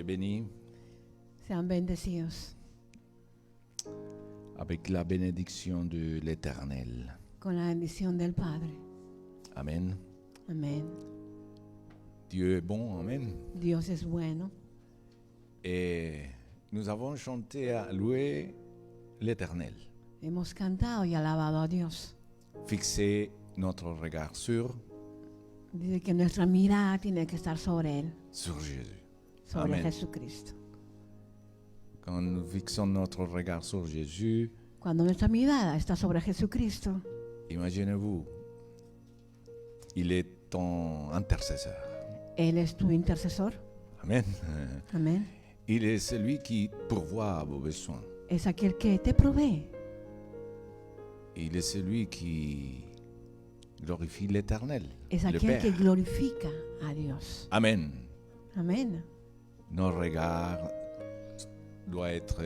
Soyez bénis Sean bendecidos avec la bénédiction de l'Éternel. con la bendición del Padre. Amen. Amén. Dieu est bon, amen. Dios es bueno. Et nous avons chanté à louer l'Éternel. Hemos cantado y alabado a Dios. Fixer notre regard sur Dice que nuestra mirada tiene que estar sobre Él, Jésus. sobre Amén. Jesucristo. Quand nous fixons notre regard sur Jésus, Cuando nuestra mirada está sobre Jesucristo, imaginez-vous, il est ton intercesseur. Él es tu intercesor. Amen. Amén. Il est celui qui pourvoit à vos besoins. Es aquel que te provee. Il est celui qui glorifie l'Éternel, Es le aquel que Père. glorifica a Dios. Amen. Amén. Nos regards doivent être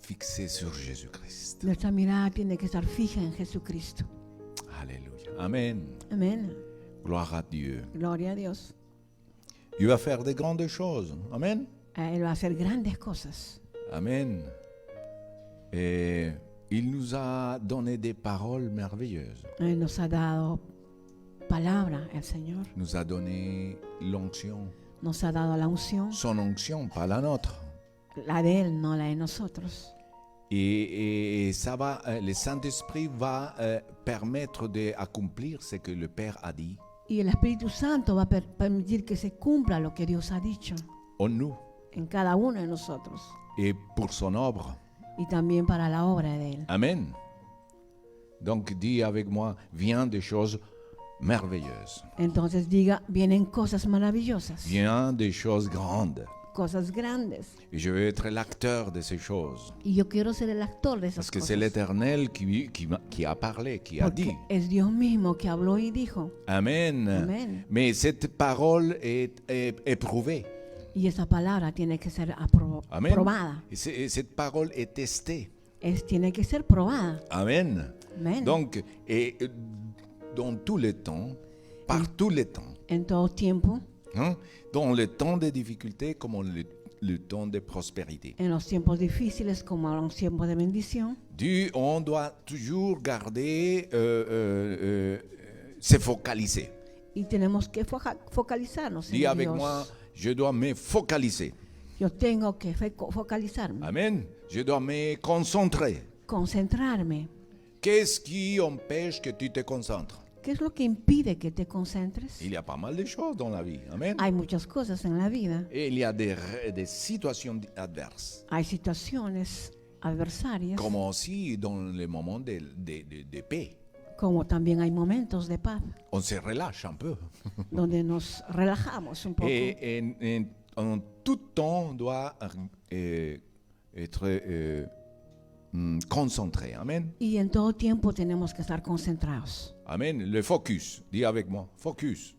fixés sur Jésus-Christ. Nuestra mirada tiene que estar fija en Jesucristo. Alléluia. Amen. Amén. Gloire à Dieu. Gloria a Dios. Dieu va faire de grandes choses. Amen. Él va a hacer grandes cosas. Amen. Et il nous a donné des paroles merveilleuses. Él nos ha dado palabra, el Señor. Nous a donné l'onction. Nos ha dado la unción, Son onction, pas la nôtre. la de Él, no la de nosotros. Et ça va, le Saint-Esprit va permettre d'accomplir ce que le Père a dit Y el Espíritu Santo va a permitir que se cumpla lo que Dios ha dicho en nous en cada uno de nosotros et pour son œuvre. y también para la obra de Él. Amen. Donc dis avec moi, viens des choses merveilleuses, Entonces diga, vienen cosas maravillosas, viens des choses grandes. cosas grandes. Et je veux être l'acteur de ces choses. Y yo quiero ser el actor de esas Parce que cosas. c'est l'Éternel qui a parlé, qui a dit. Porque es Dios mismo que habló y dijo. Amen. Amen. Mais cette parole est éprouvée. Y esa palabra tiene que ser Amen. probada. Et cette parole est testée. Tiene que ser probada. Amen. Amén. Donc, et dans tous les temps, par tous les temps, En todo tiempo, hein, dans le temps de difficulté comme le temps de prospérité, en los tiempos difíciles como en los tiempos de bendición, on doit toujours garder, se focaliser. y tenemos que focalizarnos Dis en avec Dios. moi, je dois me focaliser. Yo tengo que focalizarme, Amen. Je dois me concentrer. concentrarme. Qu'est-ce qui empêche que tu te concentres? ¿Qué es lo que impide que te concentres? Il y a pas mal de choses dans la vie. Amen. Hay muchas cosas en la vida. Et il y a des situations adverses. Hay situaciones adversarias, Comme aussi dans les moments de paix. como también hay momentos de paz, On se relâche un peu. donde nos relajamos un poco. Et en tout temps, on doit être concentré. Amen. Y en todo tiempo tenemos que estar concentrados, Amen. Le focus. Dis avec moi. Focus.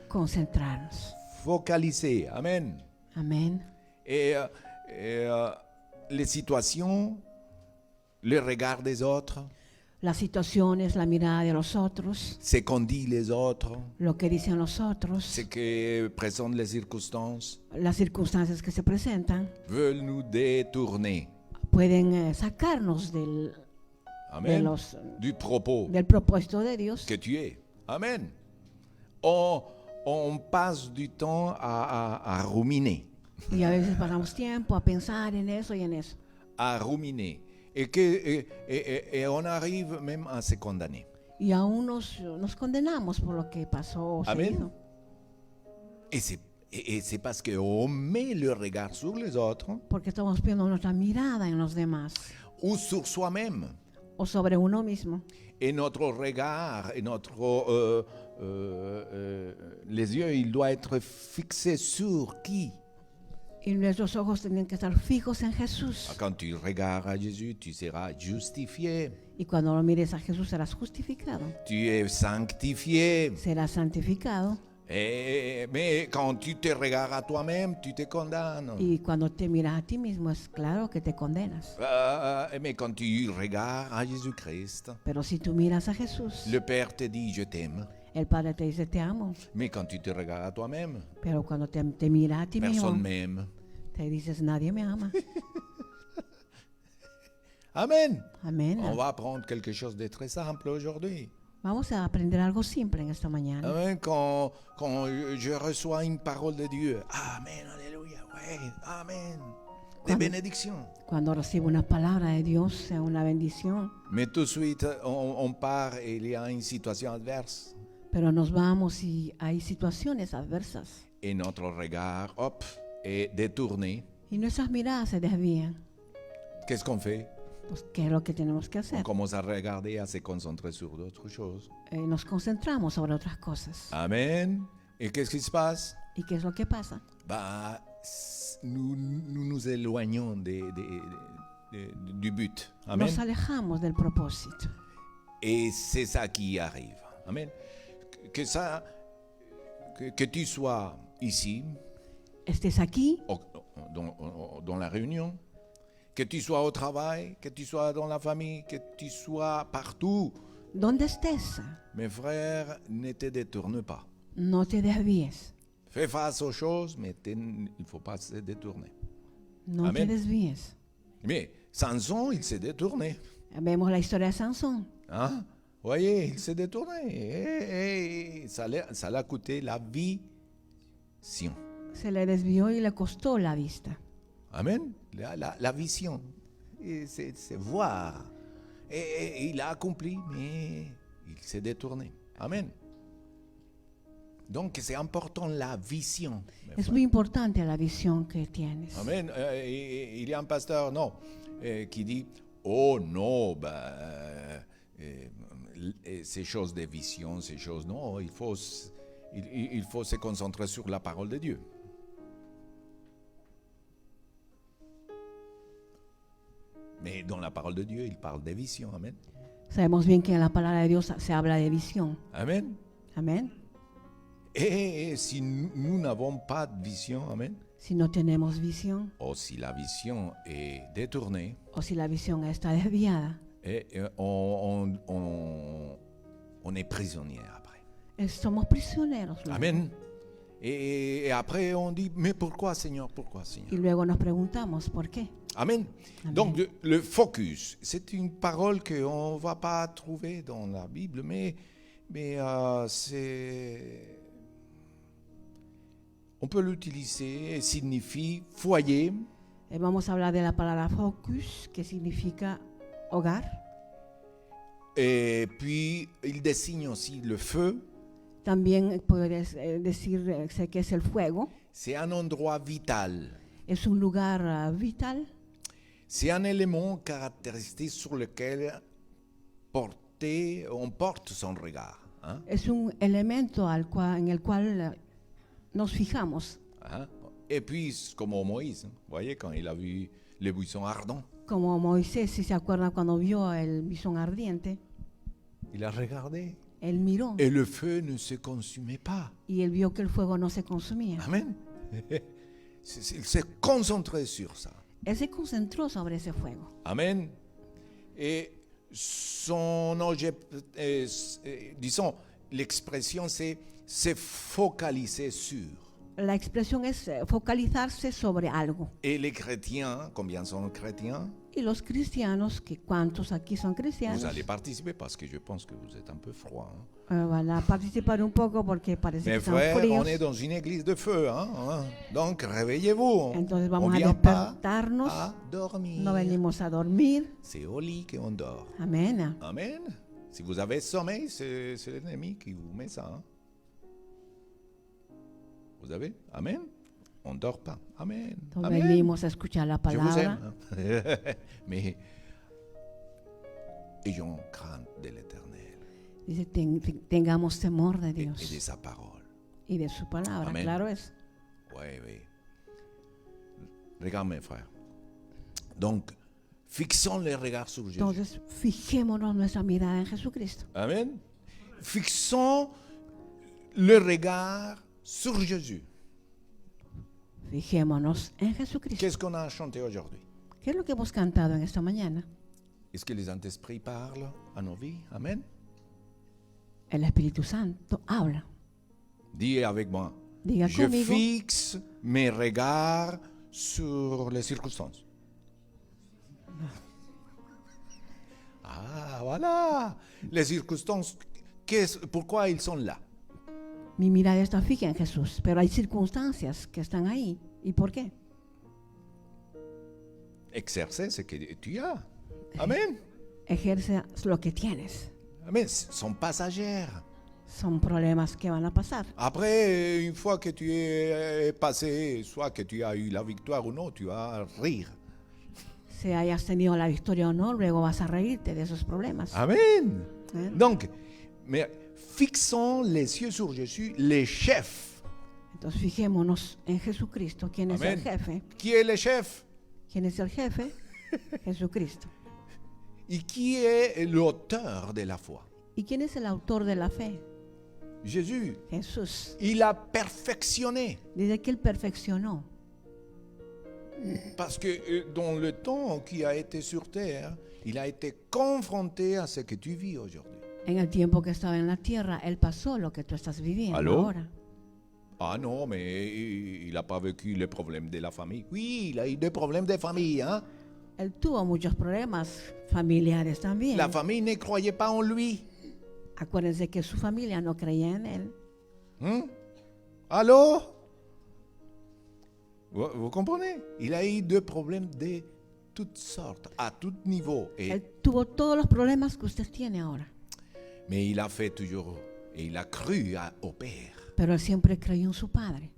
concentrarnos. Focaliser. Amen. Amén. Et les situations, le regard des autres, Las situaciones, la mirada de los otros, ce qu'on dit les autres, lo que dicen los otros, ce que présentent les circonstances, las circunstancias que se presentan, veulent nous détourner. pueden sacarnos Amen. Du propos del propósito de Dios. que tu es. Amen. On passe du temps à ruminer, Y a veces pasamos tiempo a pensar en eso y en eso. à ruminer. Et on arrive même à se condamner. Y aún nos condenamos por lo que pasó o se Amén. hizo. Et c'est parce qu'on met le regard sur les autres Porque estamos poniendo nuestra mirada en los demás ou sur soi-même. o sobre uno mismo. Et notre regard, et les yeux, il doit être fixé sur qui? Y nuestros ojos tienen que estar fijos en Jesús. Quand tu regardes à Jésus, tu seras justifié. Y cuando lo mires a Jesús serás justificado. Tu es sanctifié. Serás santificado. Mais quand tu te regardes à toi-même, tu te condamnes. Y cuando te miras a ti mismo es claro que te condenas. Mais quand tu regardes à Jésus-Christ, Pero si tú miras a Jesús, le Père te dit, je t'aime. El Padre te dice te amo, Mais quand tu te regardes à toi-même, pero cuando te mira a ti mismo, personne m'aime. te dices nadie me ama. Amen. Amén. On va apprendre quelque chose de très simple aujourd'hui. Vamos a aprender algo simple en esta mañana. Amen. Quand je reçois une parole de Dieu, Amen, Alléluia, ouais, Amen. Des Cuando- bénédictions. Cuando recibo una palabra de Dios, es una bendición, Mais tout de suite, on part et il y a une situation adverse. pero nos vamos y hay situaciones adversas Et notre regard, hop, est détourné. y nuestras miradas se desvían. Qu'est-ce qu'on fait? Pues, ¿qué es lo que tenemos que On hacer? commence à regarder, à se concentrer sur d'autres choses. Nos concentramos sobre otras cosas. Amen. Et qu'est-ce qui se passe? ¿Y qué es lo que pasa? Bah, nous éloignons du but. Amen. Nos alejamos del propósito. Et c'est ça qui arrive. Amen. Que tu sois ici, Estés aquí, dans la réunion, que tu sois au travail, que tu sois dans la famille, que tu sois partout. donde estés, Mes frères, ne te détourne pas. no te desvíes. Fais face aux choses, mais il ne faut pas se détourner. No Amén. te desvíes. Mais Samson, il s'est détourné. Vemos la historia de Sansón. Hein? Voyez, il s'est détourné. Et ça l'a coûté la vision. Se le desvió y le costó la vista. Amen. La vision. Et c'est voir. Et il a accompli, mais il s'est détourné. Amen. Donc c'est important la vision. Es muy importante la visión que tienes. Amen. Il y a un pasteur, non, qui dit, oh non, ces choses de vision, ces choses, non, il faut se concentrer sur la parole de Dieu. Mais dans la parole de Dieu, il parle de vision. Amen. Sabemos bien que en la palabra de Dios se habla de visión. Amen. Amén. Et si nous n'avons pas de vision, amen, Si no tenemos visión ou si la vision est détournée, o si la visión está desviada, on est prisonnier après. somos prisioneros. luego. Amen. Et après, on dit, mais pourquoi Seigneur? Pourquoi Seigneur? Y luego nos preguntamos por qué. Amen. Amen. Donc, le focus, c'est une parole qu'on ne va pas trouver dans la Bible, mais c'est... On peut l'utiliser, elle signifie foyer, Vamos a hablar de la palabra focus, que significa hogar. et puis il désigne aussi le feu. También puedes decir que es el fuego. C'est un endroit vital. Es un lugar vital. C'est un élément caractéristique sur lequel on porte son regard. Hein? Es un elemento en el cual nos fijamos. Hein? Et puis, comme Moïse, vous voyez, quand il a vu les buissons ardents, Como Moisés, si se acuerdan cuando vio el bisón ardiente, il a regardé. él miró Et le feu ne se consumait pas. y él vio que el fuego no se consumía. Amen. Il s'est concentré sur ça. Él se concentró sobre ese fuego. Amen. Et son objet, disons, l'expression c'est se focaliser sur. La expresión es focalizarse sobre algo. Et les chrétiens, combien sont chrétiens? Y los cristianos, que cuántos aquí son Vous cristianos, allez participer parce que je pense que vous êtes un peu froid. Hein? van a participar un poco porque parece que Mes están frères, fríos. on est dans une église de feu. Hein? Donc réveillez-vous. Entonces On vamos a vient pas despertarnos. à dormir. No venimos a dormir. C'est au lit qu'on dort. Amén. Amen. Si vous avez sommeil, c'est l'ennemi qui vous met ça. Hein? Vous avez? Amen. On ne dort pas. Amen. Entonces Amen. venimos a escuchar la Je vous palabra. aime. Hein? Mais ayons crainte de l'Éternel Dice, tengamos temor de et de Dios sa parole. y de su palabra. Amén. Claro es. Oui, oui. Regarde mes frères. Donc, fixons les regards sur Jésus. Entonces, fijémonos nuestra mirada en Jesucristo. Amen. Fixons le regard sur Jésus. Fijémonos en Jesucristo. Qu'est-ce qu'on a chanté aujourd'hui? ¿Qué es lo que hemos cantado en esta mañana? Est-ce que les Saint-Esprits parlent à nos vies? Amen. El Espíritu Santo habla. Dis avec moi. Diga Je conmigo. fixe mes regards sur les circonstances. Ah, voilà. Les circonstances, pourquoi ils sont là? Mi mirada está fija en Jesús, pero hay circunstancias que están ahí. ¿Y por qué? Exercer ce que tu as. Amen. Ejerce lo que tienes. Amen. Sont passagères. Son problemas que van a pasar. Après, une fois que tu es passé, soit que tu as eu la victoire ou non, tu vas rire. Si hayas tenido la victoria o no, luego vas a reírte de esos problemas. Amen. ¿Eh? Donc, mais fixons les yeux sur Jésus, le chef. Entonces fijémonos en Jesucristo. ¿Quién es Amen. el jefe? Qui est le chef? ¿Quién es el jefe? Jesucristo. Et qui est l'auteur de la foi? ¿Y quién es el autor de la fe? Jésus. Jesús. Il a perfectionné. Dice que él perfeccionó. Parce que dans le temps qu'il a été sur terre, il a été confronté à ce que tu vis aujourd'hui. En el tiempo que estaba en la tierra, él pasó lo que tú estás viviendo ¿Aló? ahora. Ah non, mais il n'a pas vécu les problèmes de la famille. Oui, il a eu des problèmes de famille. Hein? Él tuvo muchos problemas familiares también. La famille ne croyait pas en lui. Acuérdense que su familia no creía en él. Allô? Vous comprenez? Il a eu des problèmes de toutes sortes, à tout niveau. Él tuvo todos los problemas que usted tiene ahora. Mais il a fait toujours, et il a cru au Père. Pero él siempre creyó en su padre.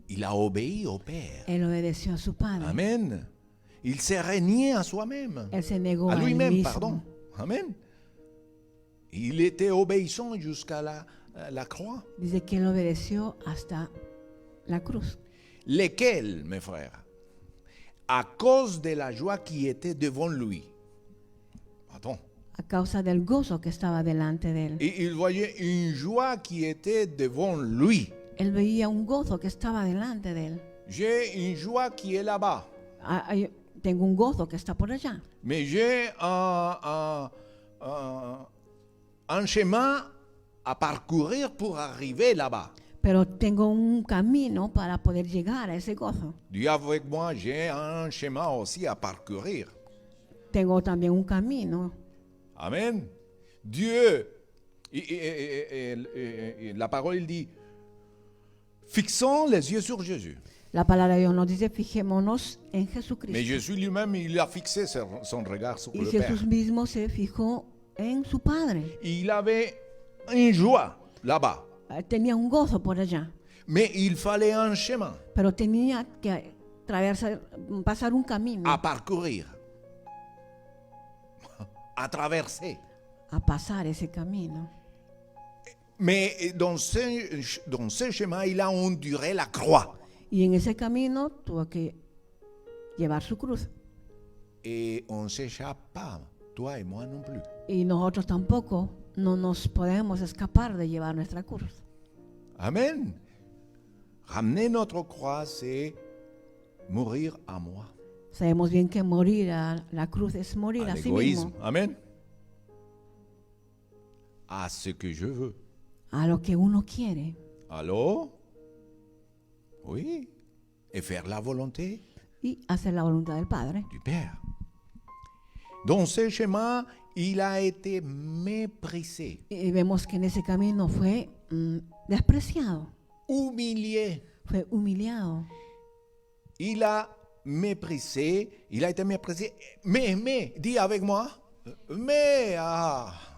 Il a obéi au Père. Él obedeció a su padre. Amen. Il s'est renié à soi-même. Él se negó À a él lui-même, mismo. pardon. Amen. Il était obéissant jusqu'à la croix. Dice que él obedeció hasta la cruz. Lesquels, mes frères? À cause de la joie qui était devant lui. Attends. A causa del gozo que estaba delante de él. Et il voyait une joie qui était devant lui. Él veía un gozo que estaba delante de él. J'ai une joie qui est là-bas. Tengo un gozo que está por allá. Mais j'ai un chemin à parcourir pour arriver là-bas. Pero tengo un camino para poder llegar a ese gozo. Dis avec moi, j'ai un chemin aussi à parcourir. Tengo también un camino. Amen. Dieu, la parole il dit, fixons les yeux sur Jésus. La palabra de Dios nos dice, fijémonos en Mais Jesucristo. Jésus lui-même, il a fixé son regard sur Y le Père. Jesús mismo se fijó en su Padre. Il avait une joie là-bas. Tenía un gozo por allá. Mais il fallait un chemin Pero tenía que pasar un camino à parcourir, à traverser. a pasar ese camino. Mais dans ce chemin, il a enduré la croix. Y en ese camino tuvo que llevar su cruz. Et on ne s'échappe pas, toi et moi non plus. Y nosotros tampoco no nos podemos escapar de llevar nuestra cruz. Amen. Ramener notre croix, c'est mourir à moi, Sabemos bien que morir a la cruz es morir à a sí l'égoïsme. mismo, Amen. À ce que je veux. a lo que uno quiere. Alors, oui, et faire la volonté Y hacer la voluntad del Padre. du Père. Dans ce chemin, il a été méprisé, Y vemos que en ese camino fue despreciado, humilié. fue humillado. Il a été méprisé, mais, dis avec moi, mais,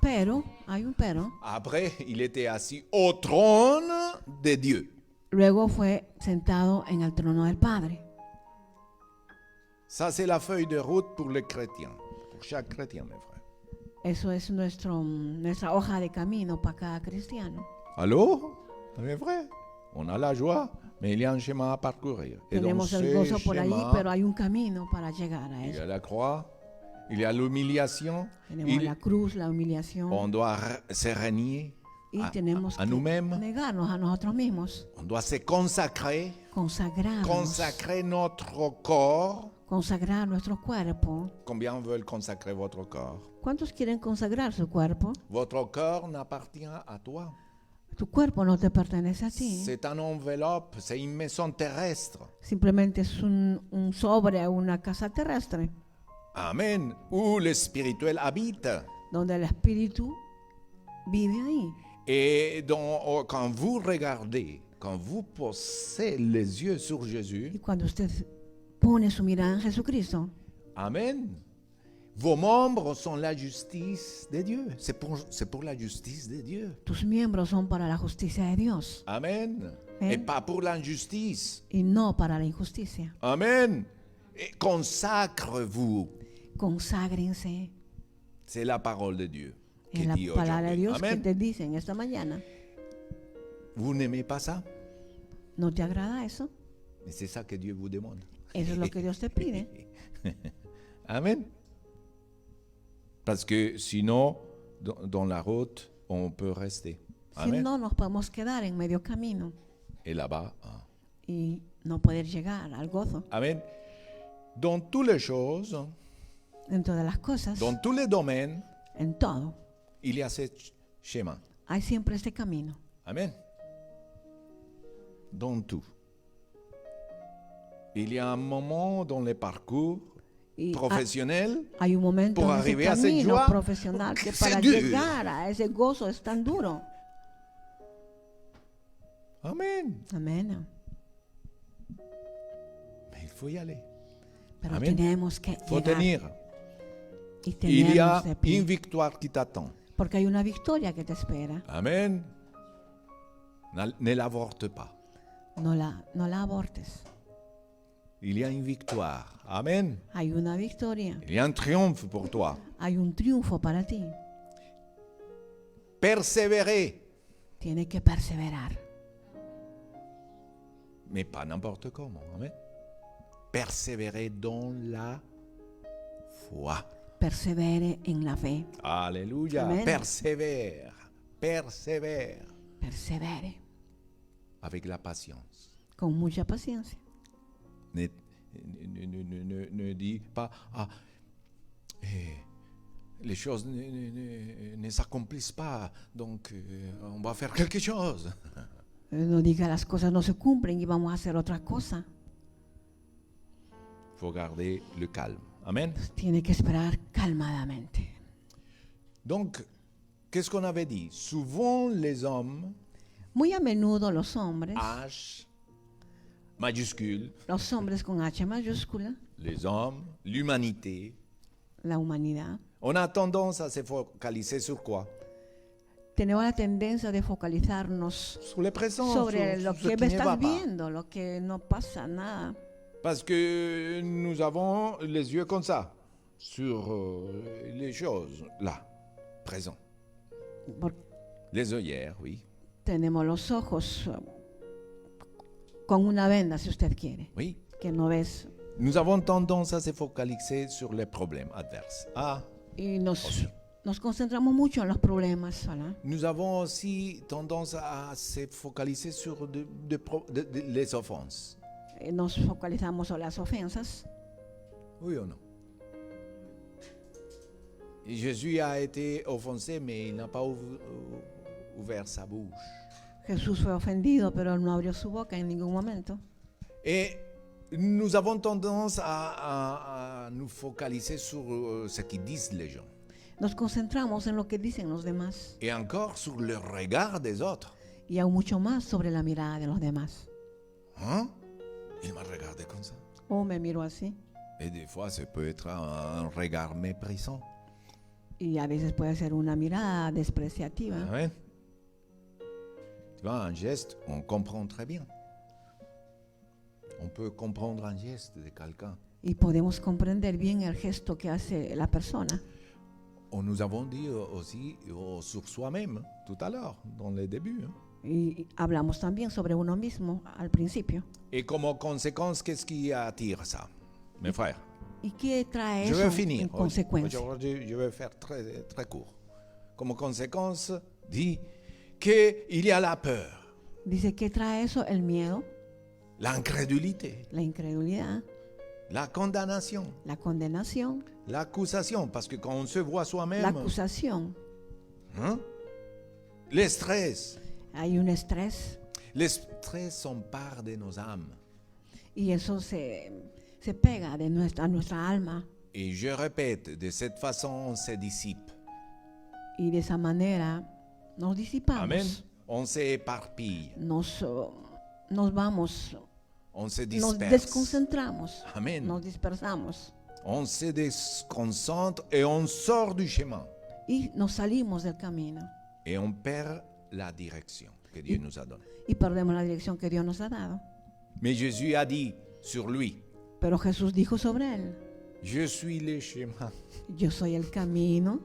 Pero, hay un pero, après, il était assis au trône de Dieu. luego fue sentado en el trono del Padre. Ça, c'est la feuille de route pour les chrétiens, pour chaque chrétien, mes frères. Eso es nuestra hoja de camino para cada cristiano. Allô, mes frères? On a la joie, mais il y a un chemin à parcourir. Et dans Tenemos el ce gozo por allí, chemin, pero hay un camino para llegar a il y eso. a la croix, il y a l'humiliation. Tenemos la cruz, la humillación, On doit se renier y tenemos à que nous-mêmes. negarnos a nosotros mismos, On doit se consacrer, consacrer notre corps. consagrar nuestro cuerpo. Combien veulent consacrer votre corps? ¿Cuántos quieren consagrar su cuerpo? Votre corps n'appartient à toi. Tu cuerpo no te pertenece a ti. C'est une enveloppe, c'est une maison terrestre. Simplemente es un sobre, una casa terrestre, Amen. Où le spirituel habite. donde el espíritu vive ahí. Et quand vous regardez, quand vous posez les yeux sur Jésus, Y cuando usted pone su mirada en Jesucristo, Amen. Vos membres sont la justice de Dieu. C'est pour la justice de Dieu. tus miembros son para la justicia de Dios Amen. Amen. Et pas pour l'injustice. y no para la injusticia. Amen. Et consacre-vous. Conságrense. C'est la parole de Dieu qui Es la dit palabra de aujourd'hui. Dios que Amen. te dice en esta mañana. Vous n'aimez pas ça? ¿No te agrada eso? Mais c'est ça que Dieu vous demande. Eso es lo que Dios te pide. Amen. Parce que sinon, dans la route, on peut rester. Si Amen. no, nos podemos quedar en medio camino Et là-bas, y no poder llegar al gozo. Amen. Dans toutes les choses, En todas las cosas, dans tous les domaines, en todo, il y a ce schéma. hay siempre este camino. Amen. Dans tout. Il y a un moment dans le parcours Y professionnel hay un momento por en ese arribar a esa camino joie, profesional que c'est para dur. llegar a ese gozo es tan duro. Amen. Amén. Mais il faut y aller. Pero Amén. tenemos que Il faut llegar tenir. y Il y a tenernos de pie, une victoire qui t'attend. porque hay una victoria que te espera. Amen. Ne l'avorte pas. No la abortes. Il y a une victoire. Amen. Hay una victoria. Il y a un triomphe pour toi. Hay un triunfo para ti. Persévérer. Tienes que perseverar. Mais pas n'importe comment. Amen. Persévérer dans la foi. Persevere en la fe. Alléluia. Amen. Persévère. Persévère. Persevere Avec la patience. con mucha paciencia. Ne dis pas, les choses ne s'accomplissent pas, donc on va faire quelque chose. No diga las cosas no se cumplen y vamos a hacer otra cosa. Il faut garder le calme. Amen. Tiene que esperar calmadamente. Donc, qu'est-ce qu'on avait dit? Souvent, les hommes, Muy a menudo los hombres, H majuscule, los hombres con H mayúscula, les hommes, l'humanité, la humanidad, on a tendance à se focaliser sur quoi? tenemos la tendencia de focalizarnos Sur le présent, sobre sur lo ce que qui ne va estás pas. viendo, lo que no pasa nada. Parce que nous avons les yeux comme ça, sur les choses, là, présent. Por- Les œillères, oui. tenemos los ojos con una venda, si usted quiere, Oui. que no ves. Nous avons tendance à se focaliser sur les problèmes adverses. Y nos concentramos mucho en los problemas, ¿verdad? Nous avons aussi tendance à se focaliser sur les offenses. Nos focalizamos en las ofensas. Oui ou non? Et Jésus a été offensé, mais il n'a pas ouvert sa bouche. Jesús fue ofendido, pero no abrió su boca en ningún momento. Et nous avons tendance à nous focaliser sur ce qu'ils disent les gens. Nos concentramos en lo que dicen los demás Et encore sur le regard des autres. y aún mucho más sobre la mirada de los demás. Hein? Il m'a regardé comme ça. Oh, me miro así. Et des fois, ça peut être un regard méprisant. Y a veces puede ser una mirada despreciativa. Ouais. Tu vois, un geste, on comprend très bien. On peut comprendre un geste de quelqu'un. Y podemos comprender bien el gesto que hace la persona. Nous avons dit aussi sur soi-même tout à l'heure, dans les débuts. Y hablamos también sobre uno mismo al principio. Et comme conséquence, qu'est-ce qui attire ça, mes frères? ¿Y qué trae Je eso vais en finir. consecuencia? Aujourd'hui, je vais faire très, très court. Comme conséquence, dit qu'il y a la peur, Dice, ¿qué trae eso? El miedo, l'incrédulité, la incredulidad, la condamnation, la condenación, L'accusation, parce que quand on se voit la soi-même, acusación. hein, le stress. Hay un estrés Les stress s'emparent de nos âmes. y eso se pega a nuestra alma. Et je répète, de cette façon, on se dissipe. Y de esa manera nos disipamos. Amen. On s'éparpille, Nos vamos, on se nos disperse. desconcentramos, Amen. nos dispersamos On se déconcentre et on sort du chemin. y nos salimos del camino Et on perd la direction que Dieu nous a donnée. y perdemos la dirección que Dios nos ha dado. Mais Jésus a dit sur lui, Pero Jesús dijo sobre él: je suis le chemin. yo soy el camino,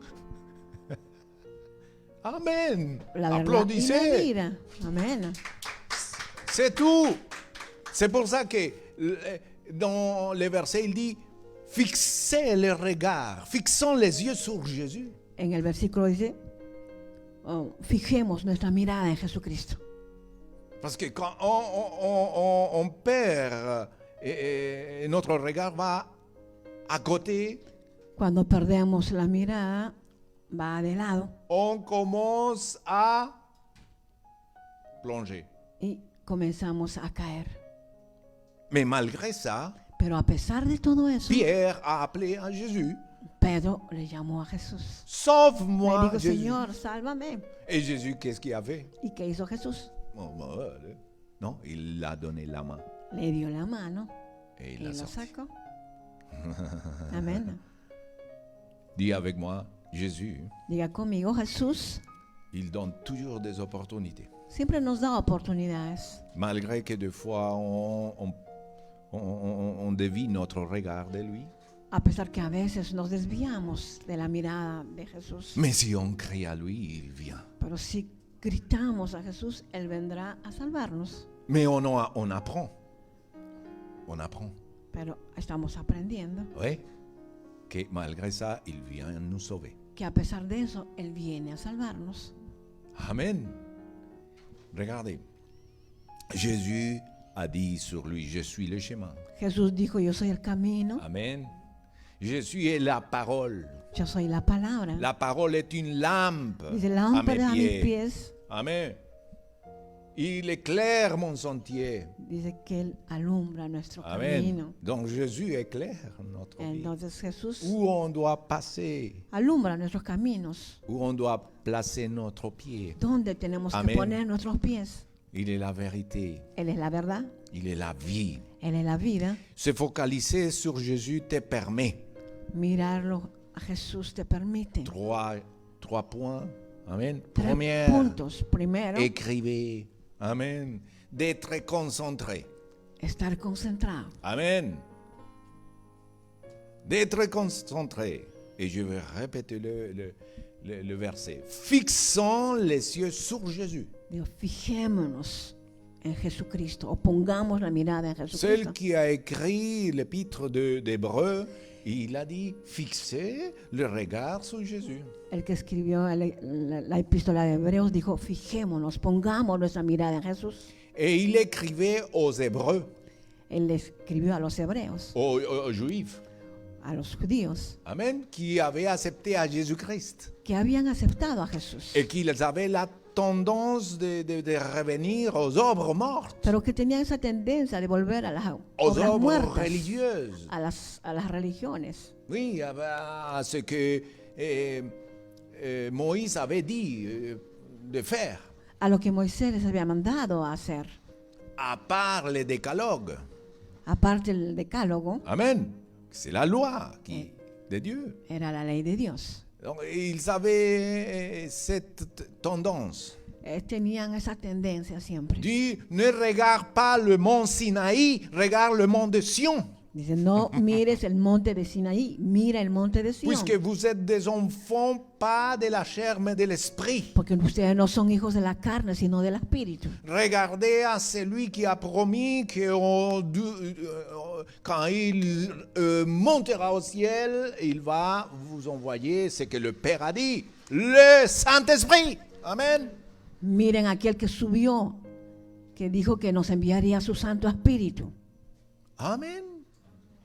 Amen. la verdad y la Applaudissez. vida. Amén. C'est tout. C'est pour ça que dans les versets, il dit, fixez le regard, fixons les yeux sur Jésus. En el versículo dice: fijemos nuestra mirada en Jesucristo. Parce que quand on perd, et notre regard va à côté, Cuando perdemos la mirada, va de lado on commence à plonger. y comenzamos a caer. Mais malgré ça, Pero a pesar de todo eso, Pierre a appelé à Jésus, Pedro le llamó a Jesús. Le sauve-moi, dijo: Jésus. Señor, sálvame. Et Jésus, qu'est-ce qu'il a fait? ¿Y qué hizo Jesús? Non, il a donné la main Le dio la mano et y il l'a lo sorti. sacó. Amén. Dis avec moi, Jésus, Diga conmigo: Jesús il donne toujours des opportunités. siempre nos da oportunidades. Malgré que des fois on dévie notre regard de lui. A pesar que a veces nos desviamos de la mirada de Jesús. Mais si on crie à lui, il vient. Pero si gritamos a Jesús, Él vendrá a salvarnos. Mais on apprend. On apprend. Pero estamos aprendiendo Oui. Que malgré ça, il vient nous sauver. que a pesar de eso, Él viene a salvarnos. Amen. Regardez. Jésus a dit sur lui, je suis le chemin. Jesús dijo: yo soy el camino, Amen. Je suis la parole. yo soy la palabra. La parole est une lampe Dice: à mes lámpara a mis pieds. pies. Amen. Il éclaire mon sentier. Dice que Él alumbra nuestro Amen. camino. Donc Jésus éclaire notre vie. Entonces Jesús Où on doit passer, alumbra nuestros caminos. où on doit placer notre pied. ¿Dónde tenemos Amén. que poner nuestros pies? Il est la vérité. Él es la verdad, Il est la vie. Él es la vida. Se focaliser sur Jésus te permet. Mirarlo a Jesús te permite Trois points. Amen. 3 Première, puntos. Primero, écrivez. Amen. D'être concentré. estar concentrado. Amen. D'être concentré. Et je vais répéter le verset. Fixons les yeux sur Jésus. Dios, fijémonos en Jesucristo o pongamos la mirada en Celle Jesucristo. qui a écrit l'épître d'Hébreu, il a dit fixez le regard sur Jésus. El que escribió la epístola de Hebreos dijo: fijémonos, pongamos nuestra mirada en Jesús. Et il écrivait aux Hébreux, Él le escribió a los hebreos, aux Juifs, a los judíos, amen, qui avaient accepté à Jésus-Christ que habían aceptado a Jesús, et qu'ils avaient la tendance de revenir aux œuvres mortes, pero que tenían esa tendencia de volver a las aux obras œuvres muertas, religieuses. a las religiones, Oui, à ce que Moïse avait dit de faire, a lo que Moisés les había mandado a hacer. à part les décalogues. Aparte el decálogo, Amen. C'est la loi de Dieu. era la ley de Dios. Donc, ils avaient cette tendance. Tenían esa tendencia siempre. Dit, ne regarde pas le mont Sinaï, regarde le mont de Sion. Dice: no mires el monte de Sinaí, mira el monte de Sion. Puisque vous êtes des enfants, pas de la chair, mais de l'esprit. Porque ustedes no son hijos de la carne, sino del espíritu. Regardez à celui qui a promis que quand il montera au ciel, il va vous envoyer ce que le Père a dit, le Saint-Esprit. Amen. Miren aquel que subió, que dijo que nos enviaría su Santo Espíritu. Amen.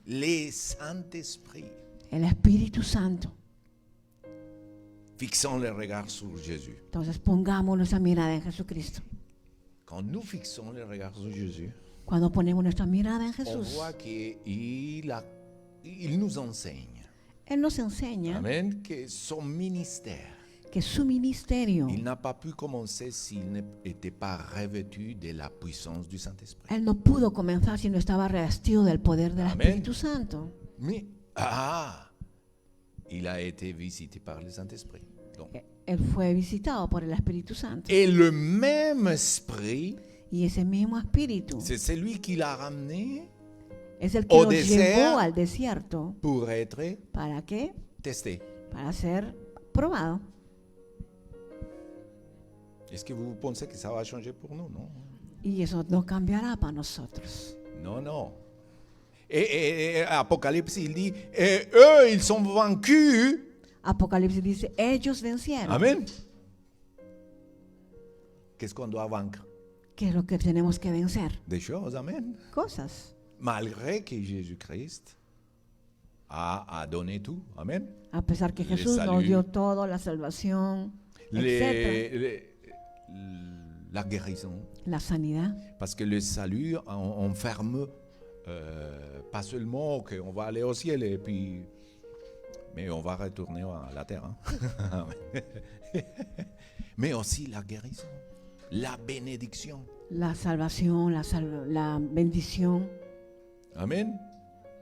Le Saint-Esprit. El Espíritu Santo. Fixons les regards sur Jésus. Entonces pongamos nuestra mirada en Jesucristo. Quand nous fixons les regards sur Jésus, Cuando ponemos nuestra mirada en on Jesús, voit qu'il nous enseigne. Él nos enseña Amen. Que son ministère, que su ministerio, il n'a pas pu commencer s'il n'était pas revêtu de la puissance du Saint-Esprit. Él no pudo comenzar si no estaba revestido del poder del Amén. Espíritu Santo. Mais, il a été visité par le Saint-Esprit. Donc, Él fue visitado por el Espíritu Santo. et le même esprit, Y ese mismo Espíritu c'est celui qui l'a ramené es el que au los désert. llevó al desierto. pour être ¿Para qué? testé. Para ser probado. Est-ce que vous pensez que ça va changer pour nous? Non. Y eso no cambiará para nosotros. Non, non. Et Apocalypse, il dit, et eux, ils sont vaincus. Apocalipsis dice, ellos vencieron. Amen. Qu'est-ce qu'on doit vaincre? ¿Qué es lo que tenemos que vencer? Des choses, amen. Cosas. Malgré que Jésus-Christ a donné tout, amen. A pesar que Le Jesús nos salut. dio todo, la salvación, etc. La guérison. La sanidad. Parce que le salut enferme pas seulement qu'on va aller au ciel et puis, mais on va retourner à la terre. Hein. Mais aussi la guérison, la bénédiction. La salvación, la bendición. Amen.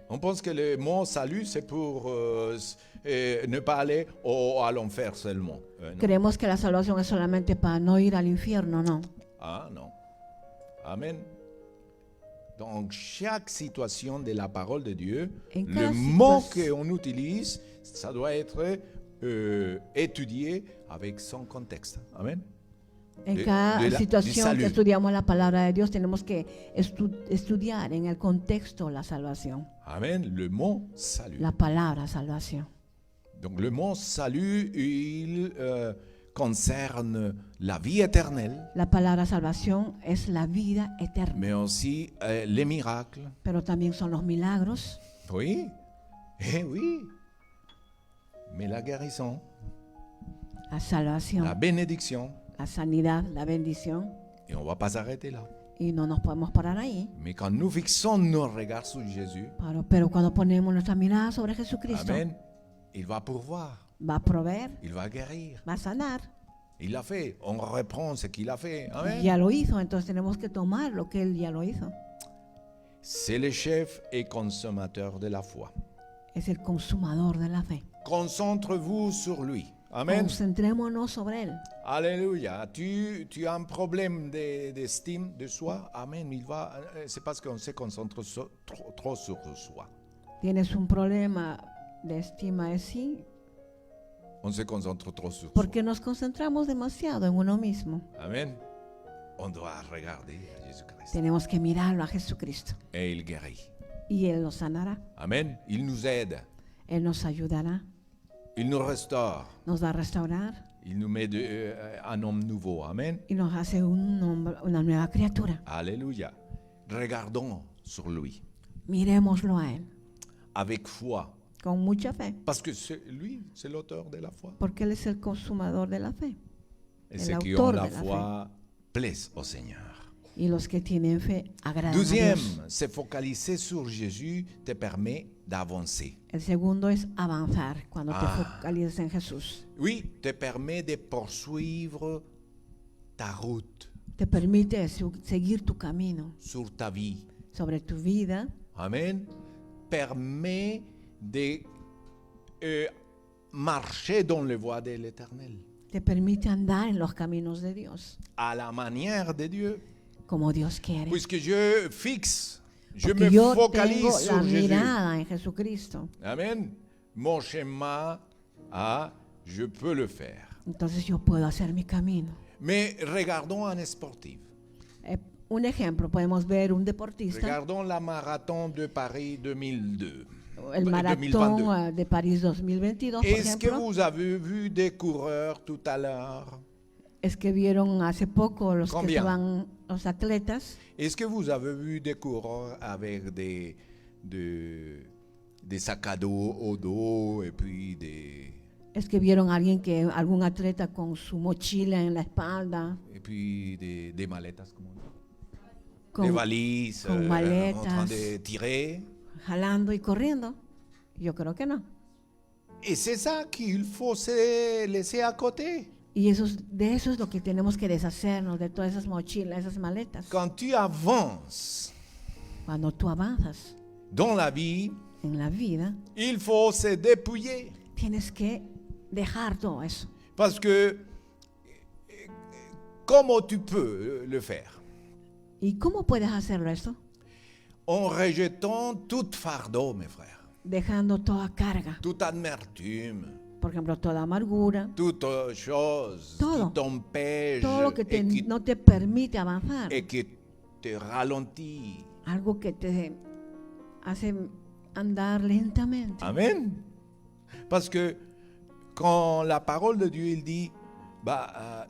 On pense que le mot salut, c'est pour ne pas aller à l'enfer seulement. Non. Creemos que la salvación es solamente para no ir al infierno, no. Ah non. Amen. Dans chaque situation de la parole de Dieu, En le cada mot situation- qu'on utilise, ça doit être étudié avec son contexte. Amen. En De- cada de la- du situación salut. que estudiamos la palabra de Dios, tenemos que estudiar en el contexto la salvación. Amen. Le mot salut. La palabra salvación. Donc le mot salut, il concerne la vie éternelle, La palabra salvación es la vida eterna, mais aussi les miracles. pero también son los milagros, Oui. Eh oui. Mais la guérison, la salvación, la bénédiction. la sanidad, la bendición. Et on ne va pas s'arrêter là. Y no nos podemos parar ahí. Mais quand nous fixons nos regards sur Jésus, Pero cuando ponemos nuestra mirada sobre Jesucristo, Amen, il va pourvoir, va a proveer, il va guérir. va a sanar. Il l'a fait. On reprend ce qu'il a fait. Y Amen. ya lo hizo, entonces tenemos que tomar lo que Él ya lo hizo. C'est le chef et consommateur de la foi. Es el consumador de la fe. Concentre-vous sur lui. Amen. Concentrémonos sobre Él. Alléluia. Tu as un problème d'estime de soi. Amen. C'est parce qu'on se concentre trop sur soi. Tienes un problema de estima de sí, On se concentre trop sur soi. porque nos concentramos demasiado en uno mismo. Amen. On doit regarder Jésus-Christ. Tenemos que mirarlo a Jesucristo Et il guérit. y Él nos sanará. Amen. Il nous aide. Él nos ayudará, Il nous restaure. nos va a restaurar Il nous met un homme nouveau. Amen. y nos hace una nueva criatura. Alléluia. Regardons sur lui Miremoslo a Él avec foi. con mucha fe, Parce que lui, c'est l'auteur de la foi. porque Él es el consumador de la fe. Et El ceux qui ont autor la de la foi plaisent au Seigneur. Y los que tienen fe agradan a Deuxième, Dios. se focaliser sur Jésus te permet d'avancer. El segundo es avanzar cuando te Ah. focalizas en Jesús. Oui, te permet de poursuivre ta route Te permite seguir tu camino sur ta vie. sobre tu vida. Amen. Permet de marcher dans les voies de l'Éternel, Te permite andar en los caminos de Dios, à la manière de Dieu. como Dios quiere. Puisque je fixe, je Porque me yo tengo focalise la sur Jésus. mirada en Jesucristo. Amen. Mon chemin, je peux le faire. Entonces yo puedo hacer mi camino. Mais regardons un sportif. Un ejemplo, podemos ver un deportista, Regardons la marathon de Paris 2002. el 2022. maratón de París 2022, por Est-ce que ejemplo. vous avez vu des coureurs tout à l'heure? Es que vieron hace poco los que Combien? estaban, los atletas. Est-ce que vous avez vu des coureurs avec des sacs à dos au dos et puis Es que vieron a alguien algún atleta con su mochila en la espalda, des mallettes, comment on dit? con, Des valises con en train maletas, de tirer. jalando y corriendo. Yo creo que no. Et c'est ça qu'il faut se laisser à côté. Y de eso es lo que tenemos que deshacernos, de todas esas mochilas, esas maletas. Quand tu avances Cuando tú avanzas dans la vie, en la vida, il faut se dépouiller. tienes que dejar todo eso. Parce que comment tu peux le faire? ¿Y cómo puedes hacerlo esto? En rejetant tout fardeau, mes frères, Dejando toda carga, toute amertume, por ejemplo, toda amargura, toute chose Todo. qui t'empêche todo lo que et, qui, no te permite avanzar, et qui te ralentit. algo que te hace andar lentamente. Amen. Parce que quand la parole de Dieu, il dit,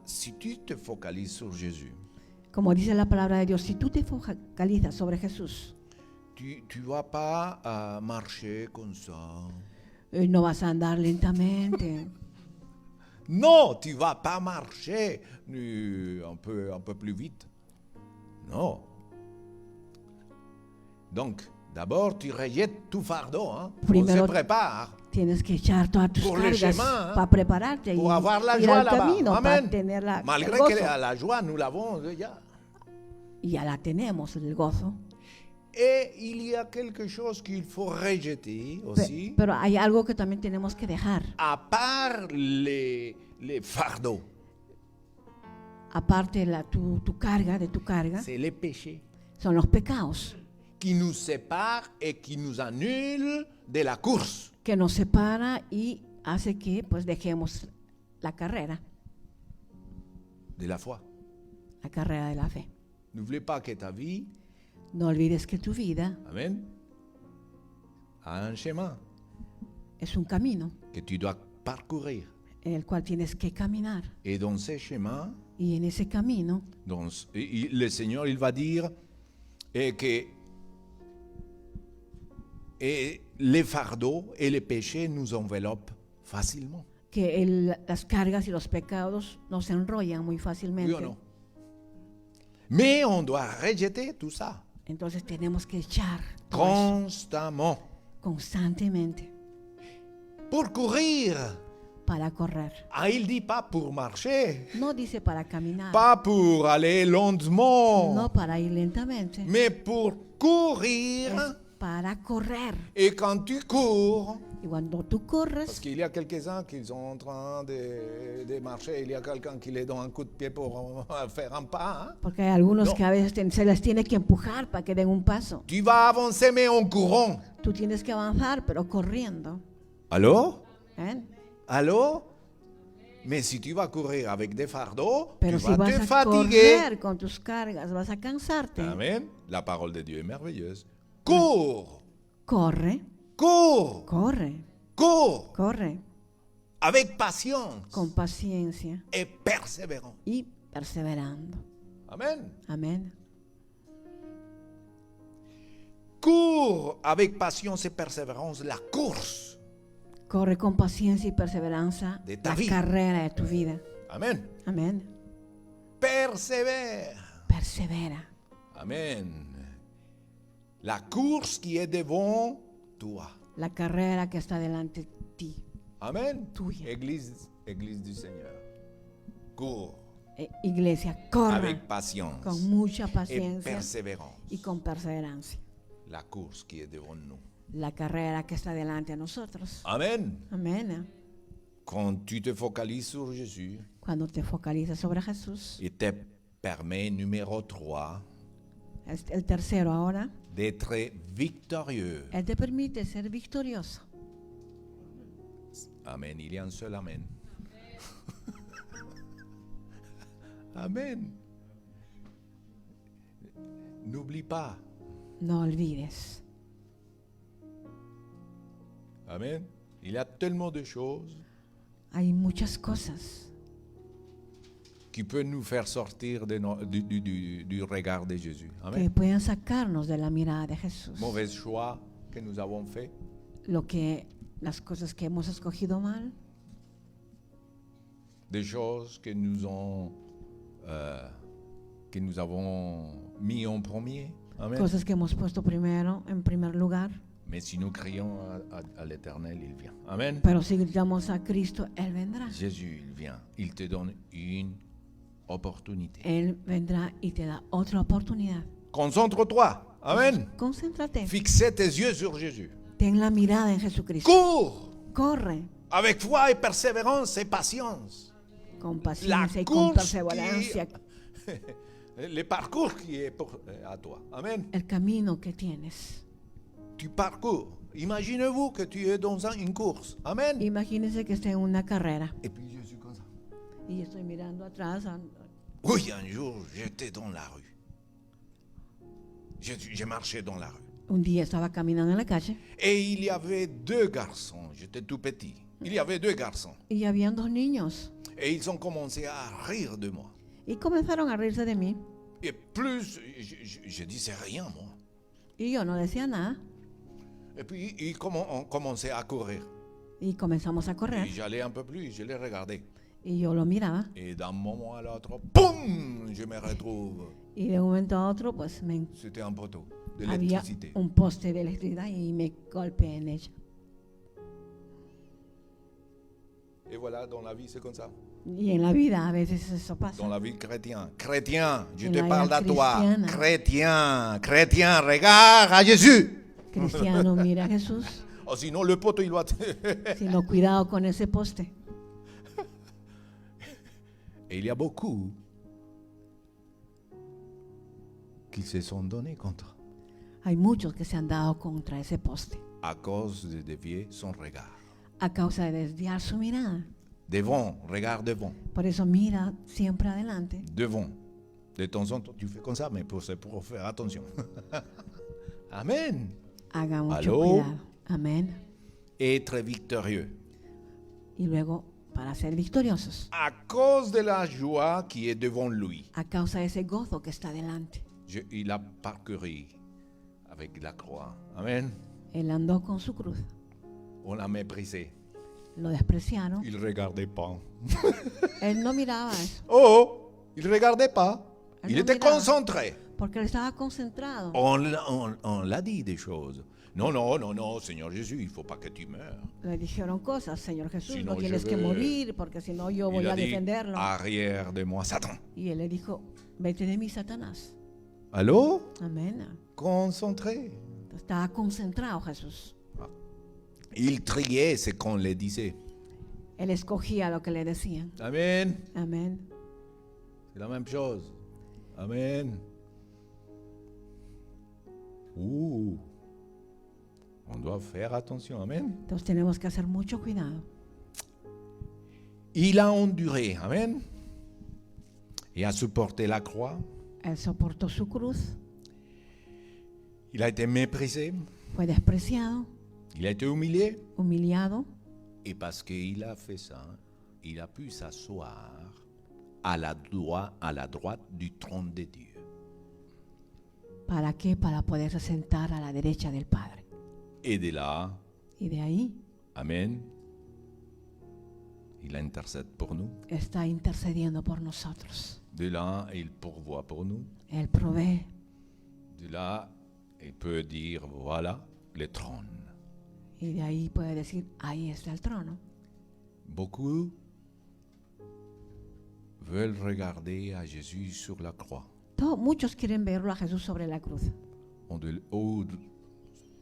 si tu te focalises sur Jésus, Como dice la palabra de Dios, si tú te focalizas sobre Jesús, tu vas pas marcher comme ça. no vas a andar lentamente. Non, tu vas pas marcher un peu plus vite. Non. Donc, d'abord, tu rejettes tout fardeau. Hein? On Primero- se prépare Tienes que echar todas tus Por le cargas chemin, para prepararte y pour avoir la ir joie al là-bas. camino para Amen. tener el Malgré gozo. que la joie, nous l'avons déjà. Y ya la tenemos, el gozo. Et il y a quelque chose qu'il faut rejeter aussi, Pero hay algo que también tenemos que dejar. à part les fardeaux, Aparte tu carga, de tu carga, c'est les péchés son los pecados qui nous séparent et qui nous annulent de la course. que nos separa y hace que pues dejemos la carrera De la foi. de la fe. N'oubliez pas que ta vie, No olvides que tu vida amen, a un chemin es un camino que tu dois parcourir. en el cual tienes que caminar. Et dans ce chemin, Y en ese camino, le Seigneur, il va dire que les fardeaux et les péchés nous enveloppent facilement. que las cargas y los pecados nos enrollan muy Oui fácilmente. ou non? Mais on doit rejeter tout ça Entonces tenemos que echar todo eso constamment constantemente pour courir. para correr. Ah, il dit pas pour marcher, No dice para caminar, pas pour aller lentement, no para ir lentamente, mais pour courir. es para correr. Et quand tu cours, Y cuando tú parce corres, qu'il y a quelques-uns qui sont en train de marcher, il y a quelqu'un qui les donne un coup de pied pour faire un pas. Hein? porque hay algunos No. que a veces se les tiene que empujar para que den un paso. Tu vas avancer mais en courant. Tú tienes que avanzar, pero corriendo. Allô? ¿Eh? Allô? Mais si tu vas courir avec des fardeaux, Pero tu si vas te vas a fatiguer. correr con tus cargas, vas a cansarte. Amen. La parole de Dieu est merveilleuse. Cours, Corre, cours, corre, cours corre, avec patience con paciencia et persévérance. y perseverando. Amen. Amén. Cours avec patience et persévérance la course. Corre con paciencia y perseverancia De ta la vida. carrera de tu vida. Amen. Amén. Persévère. Persevera. Amen. La course qui est devant toi. La carrera que está delante de ti. Amen. Tuya. Église du Seigneur. Cours Iglesia, corre avec patience con mucha et paciencia persévérance. y con perseverancia. La course qui est devant nous. La carrera que está delante de nosotros. Amen. Amén. Quand tu te focalises sur Jésus, Cuando te focalizas sobre Jesús, il te permet, numéro 3, el tercero ahora, d'être victorieux. Él te permite ser victorioso. Amen. Il y a un seul Amen. Amen. N'oublie pas. No olvides. Amen. Il y a tellement de choses Hay muchas cosas qui peuvent nous faire sortir du regard de Jésus. que Amen. pueden sacarnos de la mirada de Jesús. Mauvais choix que nous avons fait. las cosas que hemos escogido mal, des choses que nous avons mis en premier. Amen. cosas que hemos puesto primero, en primer lugar. Mais si nous crions à l'Éternel, il vient. Amen. Pero si gritamos a Cristo, Él vendrá. Jésus, il vient. Il te donne une opportunité. Él vendrá y te da otra oportunidad. Concentre-toi. Amen. Concéntrate. Fixe tes yeux sur Jésus. Ten la mirada en Jesucristo. Cours Corre avec foi et persévérance et patience. con La paciencia y con course perseverancia. le parcours qui est à toi. Amen. El camino que tienes. Tu parcours. Imaginez-vous que tu es dans une course. Amen. Imagínense que esté en una carrera Et puis je suis comme ça. y yo estoy mirando atrás. Oui, un jour, j'étais dans la rue. J'ai marché dans la rue. Un día estaba caminando en la calle Et il y avait deux garçons. J'étais tout petit. Il y avait deux garçons. y habían dos niños Et ils ont commencé à rire de moi. y comenzaron a reírse de mí Et plus, je disais rien, moi. y yo no decía nada Et puis, ils ont commencé à courir. y comenzamos a Et correr j'allais un peu plus, je les regardais. y yo lo miraba Et d'un moment à l'autre, boum, je me retrouve. y de un momento a otro pues C'était un poteau de había l'électricité. un poste de electricidad y me golpeé en ella. Et voilà, dans la vie, c'est comme ça. Y en la vida a veces eso pasa. Dans la vie chrétienne. Chrétien, je En te la parle vida à toi. cristiana. Chrétien, chrétien, regarde à Jésus. Cristiano, mira a Jesús. Oh, sinon, le poteau, il va te... Sino cuidado con ese poste. Et il y a beaucoup qui se sont donnés contre Hay muchos que se han dado contra ese poste à cause de dévier son regard. a causa de desviar su mirada. Devant, regarde devant. Por eso mira siempre adelante. Devant. De temps en temps, tu fais comme ça, mais c'est pour faire attention. Amen. Haga mucho Aló. cuidado. Amén. Être victorieux. Y luego, para ser victoriosos, À cause de la joie qui est devant lui. a causa de ese gozo que está delante. Il a parcouru avec la croix. Amen. Él andó con su cruz. On l'a méprisé. Lo despreciaron. Il ne regardait pas. Él no miraba eso. Oh, il ne regardait pas. Él Il no était miraba, concentré. porque él estaba concentrado. On l'a dit des choses. Non, non, non, non, Seigneur Jésus, il ne faut pas que tu meurs. Le dijeron cosas, Señor Jesús, Si no no, tienes yo que ve- morir, porque si no yo voy Il a a dit, defenderlo. arrière de moi, Satan. Y él le dijo, vete de mí, Satanás. Allô? Amén. Concentré. Estaba concentrado Jesús. Il triait ce qu'on le disait. Él escogía lo que le decían. Amen. Amén. C'est la même chose. Amen. On doit faire attention. Amen. Entonces tenemos que hacer mucho cuidado. Il a enduré. Amen. Et a supporté la croix. Él soportó su cruz, Il a été méprisé. fue despreciado, Il a été humilié. humillado. Et parce qu'il a fait ça, il a pu s'asseoir à la droite du trône de Dieu. ¿Para qué? Para poderse sentar a la derecha del Padre. Et de là, Y de ahí Amen, il intercède pour nous. está intercediendo por nosotros. De là, il pourvoit pour nous. Él provee. De là, il peut dire, voilà le trône. Y de ahí puede decir, ahí está el trono. Beaucoup veulent regarder à Jésus sur la croix, Muchos quieren verlo a Jesús sobre la cruz ou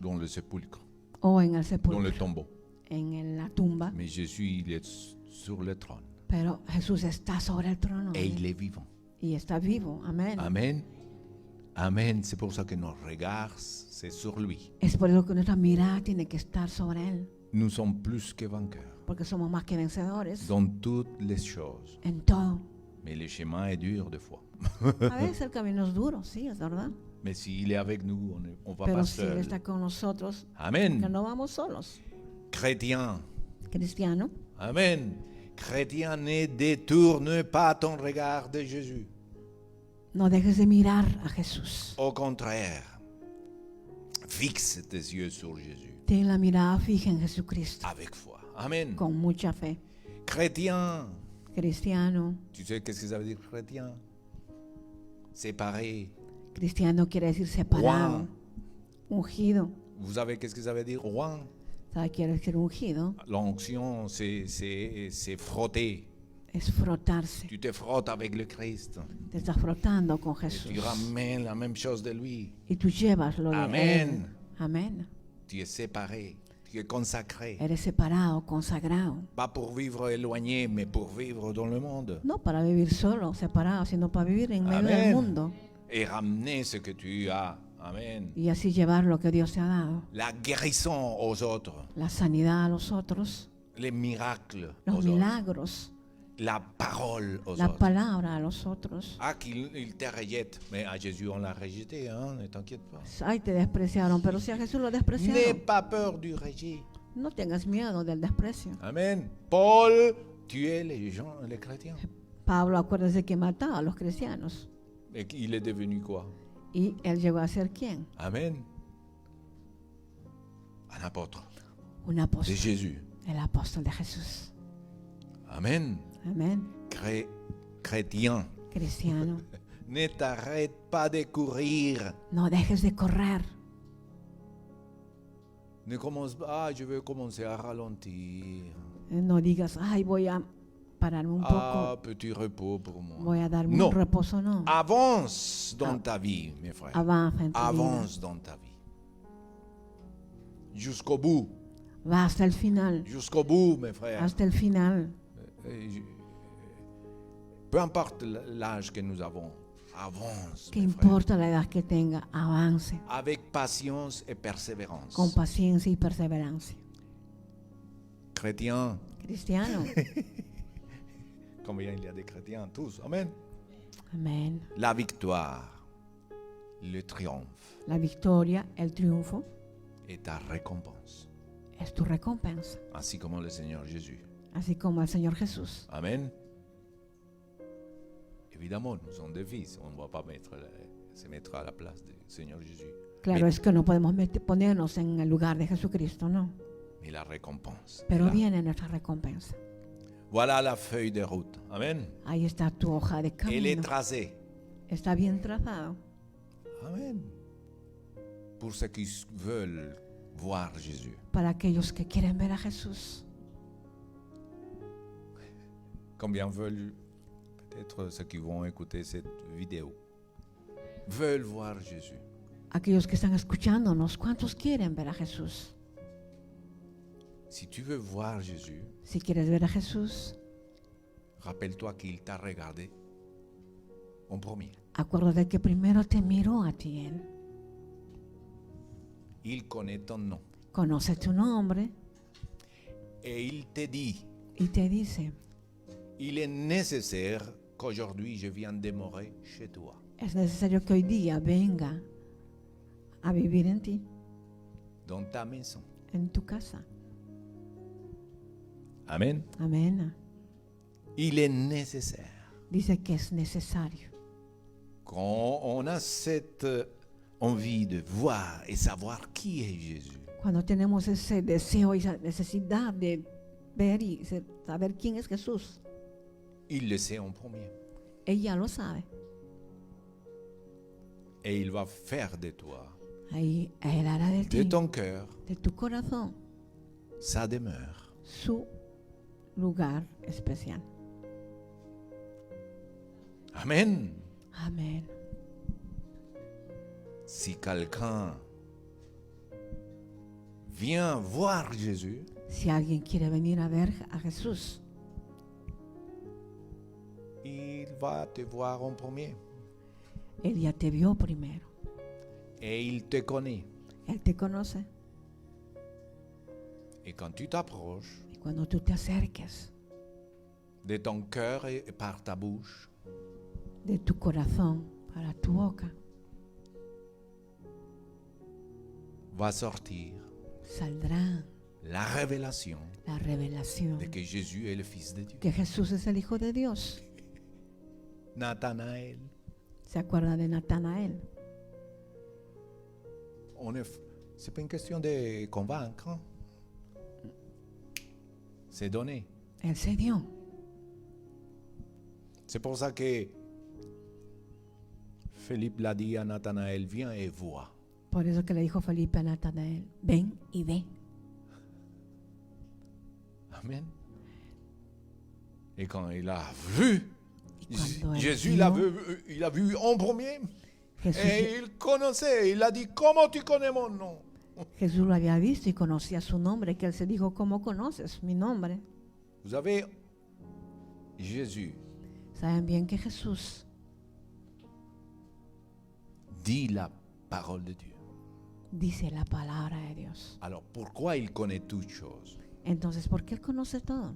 dans le sépulcre, o en el dans le sepulcro, tombeau. en la tumba. Mais Jésus, il est sur le trône. Pero Jesús está sobre el trono Et il est vivant. y está vivo. Amén. Amen. Amen. C'est pour ça que nos regards, c'est sur lui. Es por eso que nuestra mirada tiene que estar sobre Él, Nous sommes plus que vainqueurs porque somos más que vencedores dans toutes les choses. en todo. Mais le chemin est dur des fois. A veces el camino es duro, sí, es verdad. Mais s'il est avec nous, on va Pero pas si Él seul. está con nosotros, que Amen. no vamos solos. Chrétien. Cristiano, Amen. Chrétien, ne détourne pas ton regard de Jésus. no dejes de mirar a Jesús. Au contraire, fixe tes yeux sur Jésus. Ten la mirada fija en Jesucristo, avec foi. Amen. con mucha fe. Chrétien, Cristiano. tu sais qu'est-ce que ça veut dire chrétien? Séparé. Cristiano quiere decir separado, ungido. Vous savez qu'est-ce que ça veut dire oint? ¿Sabe qué quiere decir ungido? L'onction, c'est frotter. Es frotarse. Tu te frottes avec le Christ. Te estás frotando con Et Jesús. tu ramènes la même chose de lui. Y tú llevas lo de Amén. Él. Amén. Tu es séparé. Tu es consacré. Eres separado, consagrado. Pas pour vivre éloigné, mais pour vivre dans le monde. No para vivir solo, separado, sino para vivir en medio Amén. del mundo. Et ramener ce que tu as. Amen. Y así llevar lo que Dios te ha dado. La guérison aux autres. La sanidad a los otros, Les miracles los aux autres. milagros, La parole aux la autres. palabra a los otros. Ah, qu'il te rejette. Mais à Jésus, on l'a rejeté, hein, ne t'inquiète pas. Ay, te despreciaron, pero si a Jesús lo N'aie despreciaron, pas peur du rejet. no tengas miedo del desprecio. Amen. Paul tuait les gens, les chrétiens. Pablo, acuérdense que mataba a los cristianos. Et il est devenu quoi? ¿Y él llegó a ser quién? Amen. Un apôtre Un de apóstol, Jésus. el apóstol de Jesús. Amen. Amén. Chrétien. Cristiano, Ne t'arrête pas de courir. no dejes de correr. Ne commence pas, ah, je veux commencer à ralentir. No digas, ay, voy a pararme un Ah, poco, petit repos pour moi. voy a darme No. un reposo, no. Avance dans ta vie, mes frères. Avanza en tu vida. Avance dans ta vie. Jusqu'au bout. Va hasta el final, Jusqu'au bout, mes frères. hasta el final. Peu importe l'âge que nous avons, avance, Que mes frères. importa la edad que tenga, avance Avec patience et persévérance. con paciencia y perseverancia. Chrétiens, Cristiano, combien il y a de chrétiens? Tous. Amen. amén. La victoire, le triomphe La victoria, el triunfo, est ta récompense. es tu recompensa, Ainsi comme le Seigneur Jésus. así como el Señor Jesús. Amen. Évidemment, nous sommes des fils. On ne va pas se mettre à la place du Seigneur Jésus. Claro, es que no podemos ponernos en el lugar de Jesucristo, no. Mais la récompense. Pero Voilà. viene nuestra recompensa. Voilà la feuille de route. Amen. Ahí está tu hoja de Elle est camino. tracée. Está bien trazado. Amen. Pour ceux qui veulent voir Jésus. Para aquellos que quieren ver a Jesús. Combien veulent, peut-être ceux qui vont écouter cette vidéo, veulent voir Jésus. Aquellos que están escuchándonos, ¿cuántos quieren ver a Jesús? Si tu veux voir Jésus, Si quieres ver a Jesús, rappelle-toi qu'il t'a regardé en premier. acuérdate que primero te miró a ti Él. Il connaît ton nom. Conoce tu nombre Et il te dit, y te dice, il est nécessaire qu'aujourd'hui je vienne demeurer chez toi. es necesario que hoy día venga a vivir en ti, Dans ta maison. en tu casa. Amen. Amén. Il est nécessaire. Dice que es necesario. Quand on a cette envie de voir et savoir qui est Jésus, Cuando tenemos ese deseo y esa necesidad de ver y saber quién es Jesús, il le sait en premier. ella lo sabe. Et il va faire de toi, Ahí Él hará de de ti, ton cœur, de tu corazón, sa demeure. su lugar especial. Amen. Amén. Si quelqu'un vient voir Jésus, Si alguien quiere venir a ver a Jesús, il va te voir en premier. Él ya te vio primero. Et il te connaît. Él te conoce. Et quand tu t'approches Y cuando tú te acerques de ton cœur et par ta bouche, de tu corazón para tu boca, va sortir saldrá la révélation la revelación de que Jésus est le Fils de Dieu. que Jesús es el Hijo de Dios. Nathanaël, ¿Se acuerda de Natanael? C'est pas une question de convaincre. Hein. C'est donné. Él se dio. C'est pour ça que Philippe l'a dit à Nathanaël, viens et vois. Por eso que le dijo Felipe a Natanael, ven y ve. Amen. Et quand il a vu, Y cuando él Jésus vio, il a vu en premier. Jesús, Et il connaissait, il a dit, comment tu connais mon nom? Jesús lo había visto y conocía su nombre, que él se dijo, ¿cómo conoces mi nombre? Vous avez Jésus Saben bien que Jesús dit la parole de Dieu. dice la palabra de Dios. Alors pourquoi il connaît toutes choses? Entonces, ¿por qué él conoce todo?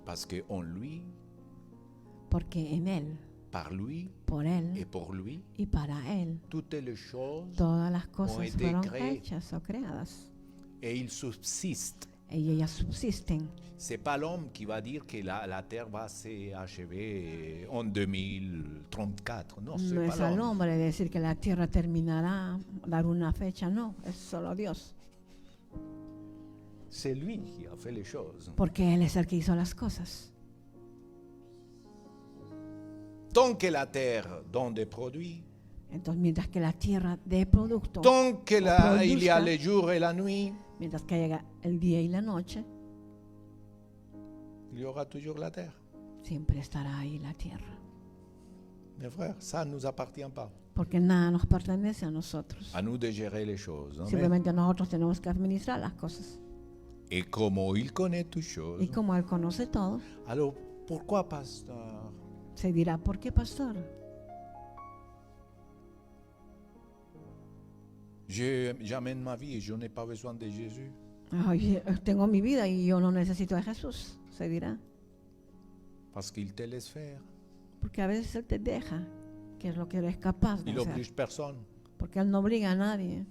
Parce qu'en lui, Porque en él, par lui por et él pour lui, y para él, toutes les choses todas las cosas été fueron créées. hechas o creadas. et il subsiste. Y ellas subsisten. C'est pas l'homme qui va dire que la terre va s'achever en 2034. Non, c'est No es pas al l'homme. hombre decir que la tierra terminará, dar una fecha, no, es solo Dios. C'est lui qui a fait les choses. Porque Él es el que hizo las cosas. Tant que la terre donne des produits, Entonces, mientras que la tierra dé producto, tant que il y a produzca, les jours et la nuit, mientras que llega el día y la noche, il y aura toujours la terre. siempre estará ahí la tierra. Mes frères, ça ne nous appartient pas. Porque nada nos pertenece a nosotros. À nous de gérer les choses. Amen. Simplemente nosotros tenemos que administrar las cosas. Et comme il connaît toutes choses, Y como Él conoce todo, alors pourquoi, pasteur? se dirá, ¿por qué, pastor? J'amène ma vie et je n'ai pas besoin de Jésus. Ay, tengo mi vida y yo no necesito de Jesús, se dirá. Parce qu'il te laisse faire. Porque a veces Él te deja, que es lo que eres capaz de Il hacer. n'oblige personne. Porque Él no obliga a nadie,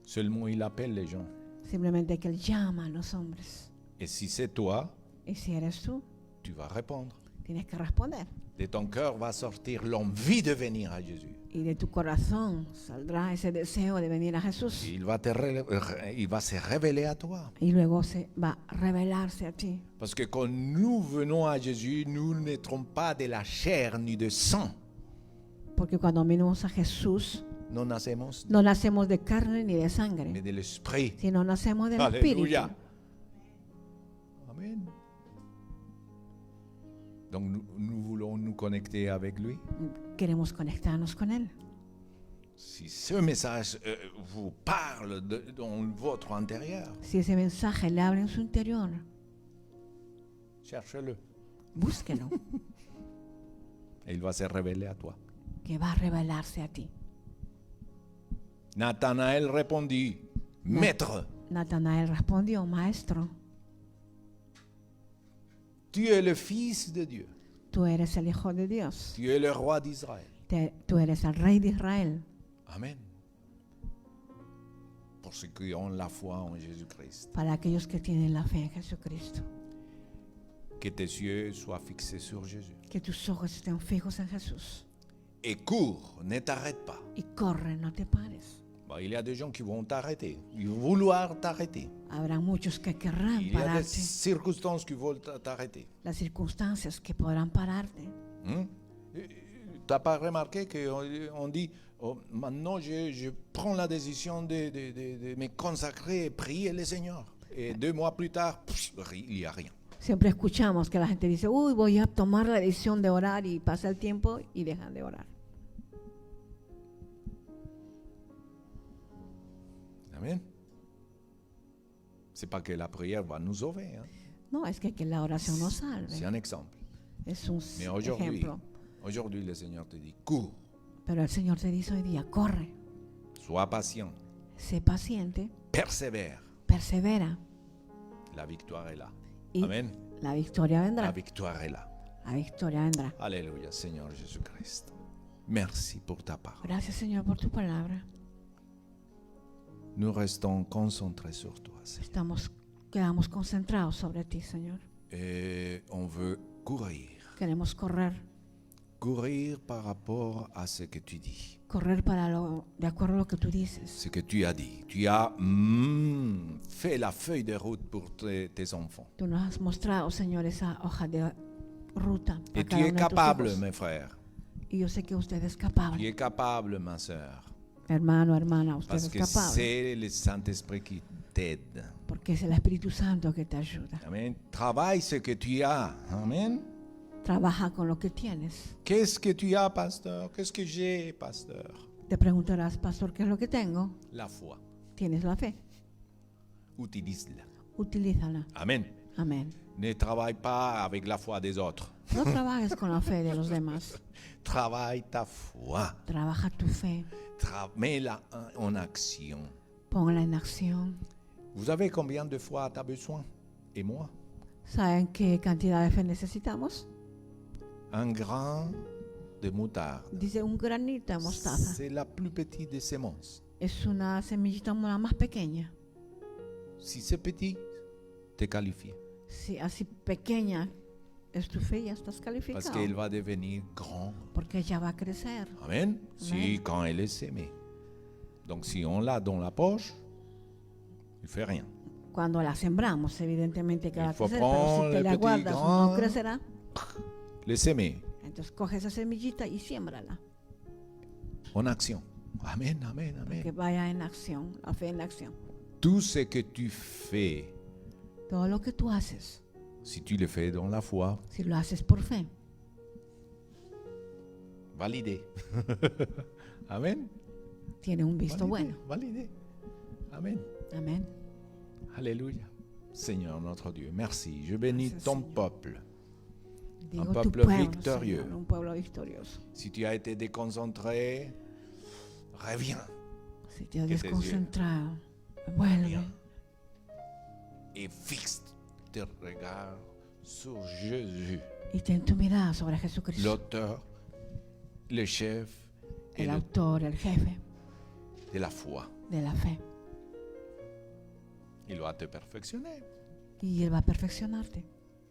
Seulement il appelle les gens. simplemente que Él llama a los hombres. Et si c'est toi, Y si eres tú, tu vas répondre. tienes que responder. De ton cœur va sortir l'envie de venir à Jésus. Y de tu corazón saldrá ese deseo de venir a Jesús. Il va se révéler à toi. Y luego se va a revelarse a ti. Parce que quand nous venons à Jésus, nous ne naîtrons pas de la chair ni de sang. Porque cuando venimos a Jesús, Nous nacemos, no nacemos de carne ni de mais sangre, de l'esprit. sino nacemos del Espíritu. Alléluia. Amen. Donc nous voulons nous connecter avec lui. Queremos conectarnos con Él. Si ce message vous parle dans votre intérieur, Si ese mensaje le habla en su interior, cherche-le. búsquelo, Et il va se révéler à toi. que va a revelarse a ti. Nathanaël répondit, Maître, Natanael respondió, Maestro, tu es le Fils de Dieu. tú eres el Hijo de Dios, Tu es le roi d'Israël. tú eres el Rey de Israel. Amen. Pour ceux qui ont la foi en Jésus-Christ. Para aquellos que tienen la fe en Jesucristo. Que tes yeux soient fixés sur Jésus. Que tus ojos estén fijos en Jesús. Et cours, ne t'arrête pas. Y corre, no te pares. Bon, il y a des gens qui vont t'arrêter. Ils vont vouloir t'arrêter. Habrá muchos que querrán Il y a des pararte. circonstances qui veulent t'arrêter. Las circunstancias que podrán pararte. Tu n'as pas remarqué qu'on dit, oh, maintenant je prends la décision de me consacrer et prier le Seigneur. Et 2 mois plus tard, il n'y a rien. Siempre escuchamos que la gente dice, uy, voy a tomar la decisión de orar y pasa el tiempo y dejan de orar. Amen. C'est pas que la prière va nous sauver. Hein. No, es que la oración nos salve. C'est un exemple. Es un Mais aujourd'hui, ejemplo. aujourd'hui, le Seigneur te dit, cours, Pero el Señor te dice hoy día, corre, sois patient, sé paciente, persévère. persevera La victoire est là. y Amen. la victoria La vendrá. victoire est là. La victoria vendrá. Alléluia, Seigneur Jésus-Christ. Merci pour ta parole. Gracias, Señor, por tu palabra. Nous restons concentrés sur toi, Seigneur. Quedamos concentrados sobre ti, Señor. Et on veut courir. Queremos correr Courir par rapport à ce que tu dis. correr de acuerdo a lo que tú dices. Ce que tu as dit. Tu as fait la feuille de route pour tes enfants. Tú nos has mostrado, Señor, esa hoja de ruta para Et tu cada es uno de tus capable, hijos. mes frères. Y yo sé que usted es Tu capable. es capable, ma sœur. Hermano, hermana, usted Parce es que capable. c'est le Saint-Esprit qui t'aide. Porque es el Espíritu Santo que te ayuda. Amen. Travaille ce que tu as. Amen. Trabaja con lo que tienes. Qu'est-ce que tu as, pasteur? Qu'est-ce que j'ai, pasteur? Te preguntarás, pastor, ¿qué es lo que tengo? La foi. Tienes la fe. Utilise-la. Utilízala. Amen. Amén. Ne travaille pas avec la foi des autres. No trabajes con la fe de los demás. Travaille ta foi. Trabaja tu fe. Mets-la en action. Ponla en acción. Vous savez combien de foi tu as besoin? Et moi? ¿Saben qué cantidad de fe necesitamos? Un grain de moutarde. Dice un granito de mostaza. C'est la plus petite des semences. Es una semillita la más pequeña. Si c'est petit, tu es qualifié. Si así pequeña es tu fe, ya estás Parce calificado. qu'elle va devenir grande. Porque ella va a crecer. Amen. Si, quand elle est sémée. Donc, si on l'a dans la poche, il ne fait rien. Cuando la sembramos, evidentemente que va a Il faut crecer, pero si prendre te le la petit guardas grain. no crecerá. Les sémer Entonces coge esa semillita y siémbrala. en action. Amen, amen, amen. Que vaya en acción, la fe en acción. Tout ce que tu fais, Todo lo que tú haces, si tu le fais dans la foi, si lo haces por fe, validé. Amen. tiene un visto bueno. Validé. Amen. Amén. Alléluia. Seigneur notre Dieu, merci. Je bénis Gracias, ton Señor. peuple. Digo Un tu pueblo pueblo, victorieux. Señor, un pueblo victorioso. Si tu as été déconcentré, reviens Si te has Que te desconcentrado, vuelve et fixe tes regards sur Jésus, y ten tu mirada sobre Jesucristo, l'auteur, le chef et el le autor, el jefe de la foi. de la fe. Il va te perfectionner. Y Él va a perfeccionarte.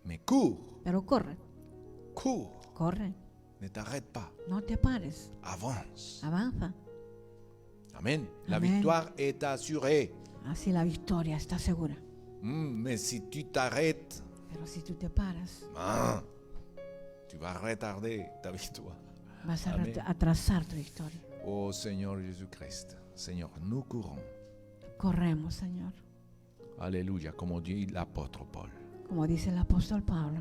Mais cours, Pero corre, cours, corre, ne t'arrête pas, no te pares, avance. avanza. Amen. La Amen. victoire est assurée. Así la victoria está segura. Mais si tu t'arrêtes, Pero si tú te paras, tu vas retarder ta victoire. vas a Amén. atrasar tu victoria. Oh Seigneur Jésus-Christ, Seigneur, nous courons. Corremos, Señor, Alléluia, comme dit l'apôtre Paul. como dice el apóstol Pablo.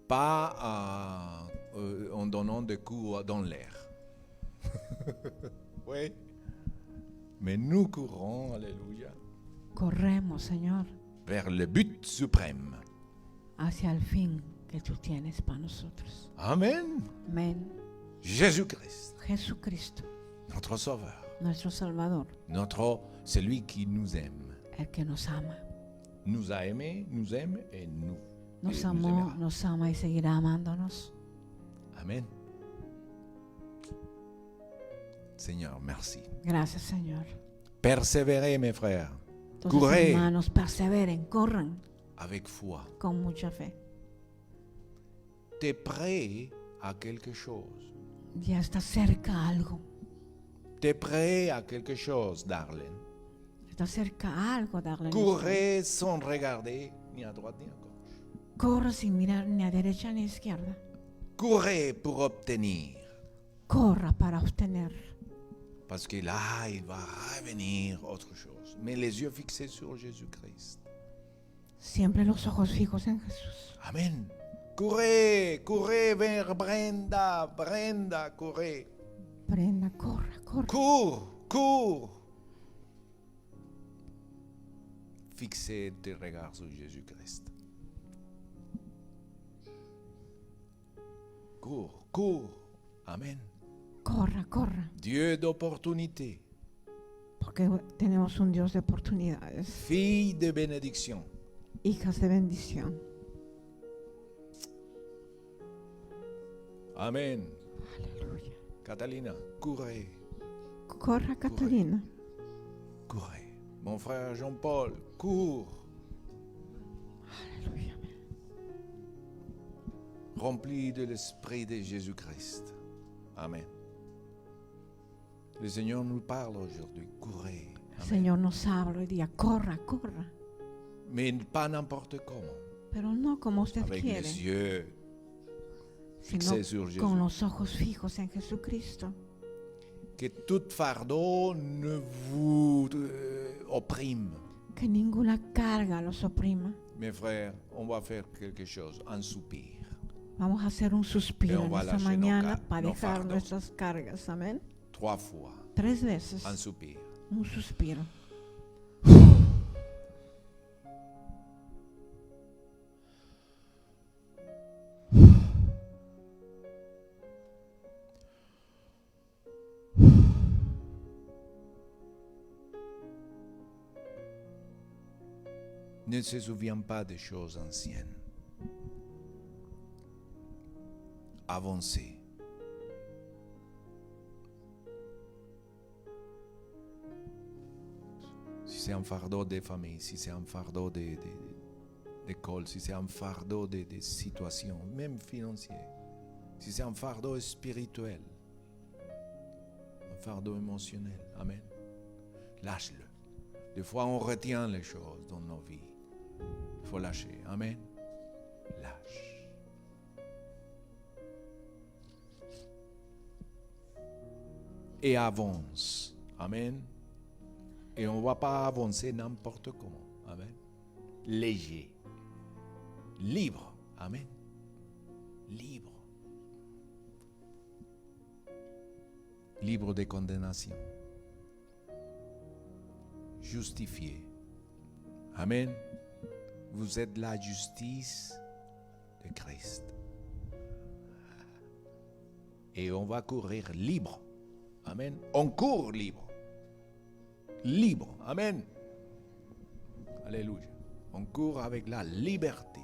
Pas en donnant des coups dans l'air. Oui. Mais nous courons, alléluia, Corremos, Señor, vers le but suprême. hacia el fin que tú tienes para nosotros. Amen. Amén. Jésus-Christ, Jesucristo, notre Sauveur, nuestro Salvador, celui qui nous aime, el que nos ama. nous a aimés, nous aime et nous. Nos et nous amó, aimera. nos ama y seguirá amándonos. Amen. Seigneur, merci. Gracias, Señor. Persévérez, mes frères, Entonces, Corre. hermanos, perseveren, corran avec foi. con mucha fe. Tu es prêt à quelque chose. Ya está cerca algo. Tu es prêt à quelque chose, Darlene. Está cerca algo, darle. Courez sans regarder ni à droite ni à gauche. Corra sin mirar ni a derecha ni a izquierda. Courez pour obtenir. Corra para obtener. Parce que là, il va revenir autre chose. Mais les yeux fixés sur Jésus-Christ. Siempre los ojos fijos en Jesús. Amen. Courez, courez vers Brenda. Brenda, courez. Brenda, corra, corra. Cours, cours. Fixez tes regards sur Jésus-Christ. Cours, cours. Amen. Corra, corra. Dieu d'opportunité, Porque tenemos un Dios de oportunidades. fille de bénédiction. Hijas de bendición. Amen. Aleluya. Catalina, courez, Corra, Catalina. courez. Mon frère Jean-Paul, cours. Aleluya. Rempli de l'esprit de Jésus-Christ. Amen. Le Seigneur nous parle aujourd'hui. Courez. El Amen. Señor nos habla hoy día, corra, corra. Mais pas n'importe comment. Pero no como usted Avec quiere, les yeux sino fixés sur Jésus. con los ojos fijos en Jesucristo. Que tout fardeau ne vous opprime. Que ninguna carga los oprima. Mes frères, on va faire quelque chose, un soupir. Vamos a hacer un suspiro Pero en va a esta lâcher mañana nos para dejar fardos. nuestras cargas. Amén. 3 fois, 3 veces. un soupir. Un suspiro. Ne se souvient pas des choses anciennes. Avancez. Si c'est un fardeau des familles, si c'est un fardeau d'école, si c'est un fardeau des situations, même financières, si c'est un fardeau spirituel, un fardeau émotionnel, amen, lâche-le. Des fois, on retient les choses dans nos vies. Il faut lâcher, amen, lâche. Et avance, amen. Et on ne va pas avancer n'importe comment. Amen. Léger. Libre. Amen. Libre. Libre de condamnation. Justifié. Amen. Vous êtes la justice de Christ. Et on va courir libre. Amen. On court libre. Libre. Amen. Alléluia. On court avec la liberté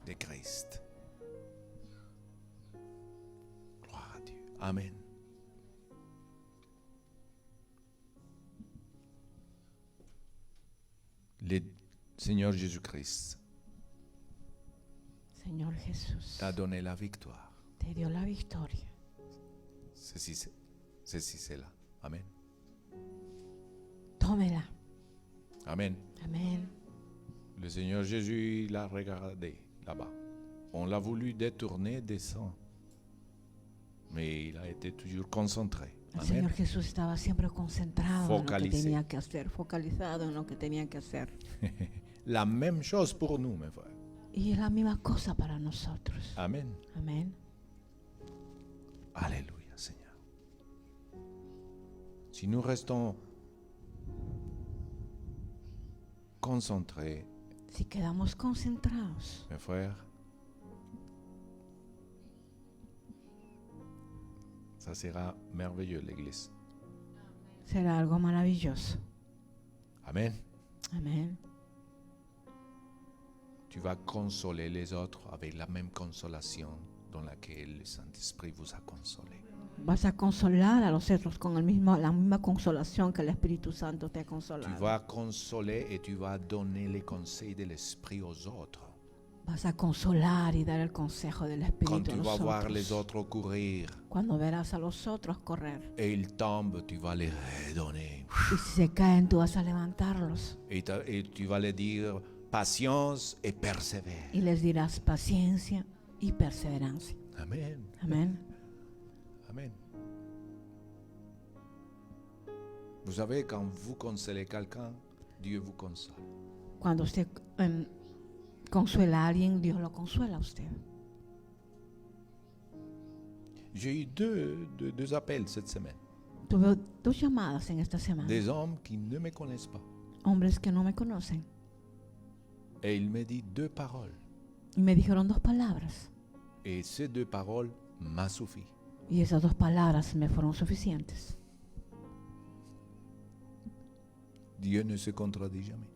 de Christ. Gloire à Dieu. Amen. Le Seigneur Jésus-Christ Señor Jesús t'a donné la victoire. te dio la victoria. Ceci, c'est là. Amen. Tómela. Amen. Amén. Le Seigneur Jésus l'a regardé là-bas. On l'a voulu détourner des sangs. Mais il a été toujours concentré. El Amen. Señor Jesús estaba siempre concentrado en lo que Focalicé. tenía que hacer, focalizado en lo que tenía que hacer. La même chose pour nous, mes frères. Y es la misma cosa para nosotros. Amen. Amén. Alléluia, Seigneur. Si nous restons concentrés, Si quedamos concentrados, mes frères, ça sera merveilleux, l'Église. será algo maravilloso. Amen. Amén. Tu vas consoler les autres avec la même consolation dans laquelle le Saint-Esprit vous a consolé. Vas a consolar a los otros con la misma consolación que el Espíritu Santo te ha Tu consolado. vas consoler et tu vas donner les conseils de l'Esprit aux autres. Vas a consolar y dar el consejo del Quand Espíritu tu a vas los voir les otros. autres courir Cuando verás a los otros correr et ils tombent, tu vas les redonner. y si se caen, tú vas a levantarlos Et tu vas leur dire patience et persévère. y les dirás paciencia y perseverancia. Amen. Amén. Amen. Vous savez, quand vous consolez quelqu'un, Dieu vous console. Cuando usted consuela a alguien, Dios lo consuela a usted. J'ai eu deux appels cette semaine. Tuve 2 llamadas en esta semana. Des hommes qui ne me connaissent pas. Hombres que no me conocen. Et il me dit 2 paroles. Y me dijeron 2 palabras. Et ces 2 paroles m'ont suffi. Y esas 2 palabras me fueron suficientes. Dieu ne se contredit jamais.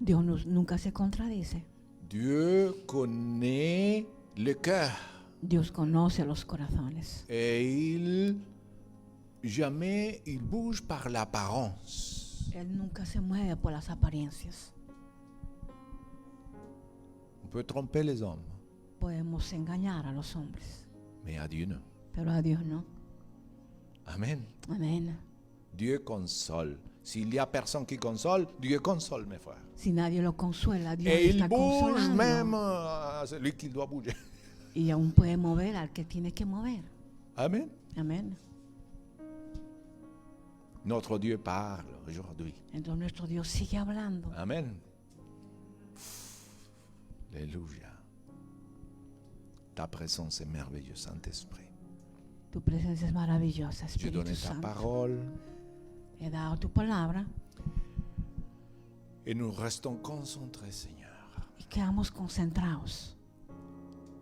Dios nunca se contradice. Dieu connaît le cœur. Dios conoce los corazones. Et jamais il bouge par l'apparence. Él nunca se mueve por las apariencias. On peut tromper les hommes, Podemos engañar a los hombres, mais à Dieu non. pero a Dios no. Amen. Amén. Dieu console. S'il n'y a personne qui console, Dieu console, mes frères. Si nadie lo consuela, Dios Et il está bouge consolando. même celui qui doit bouger. Y aún puede mover al que tiene que mover. Amen. Amén. Notre Dieu parle aujourd'hui. Entonces nuestro Dios sigue hablando. Amen. Alléluia. Ta présence est merveilleuse, Saint-Esprit. Tu presencia es maravillosa, J'ai Espíritu donné ta Santo. parole He dado tu palabra et nous restons concentrés, Seigneur. y quedamos concentrados.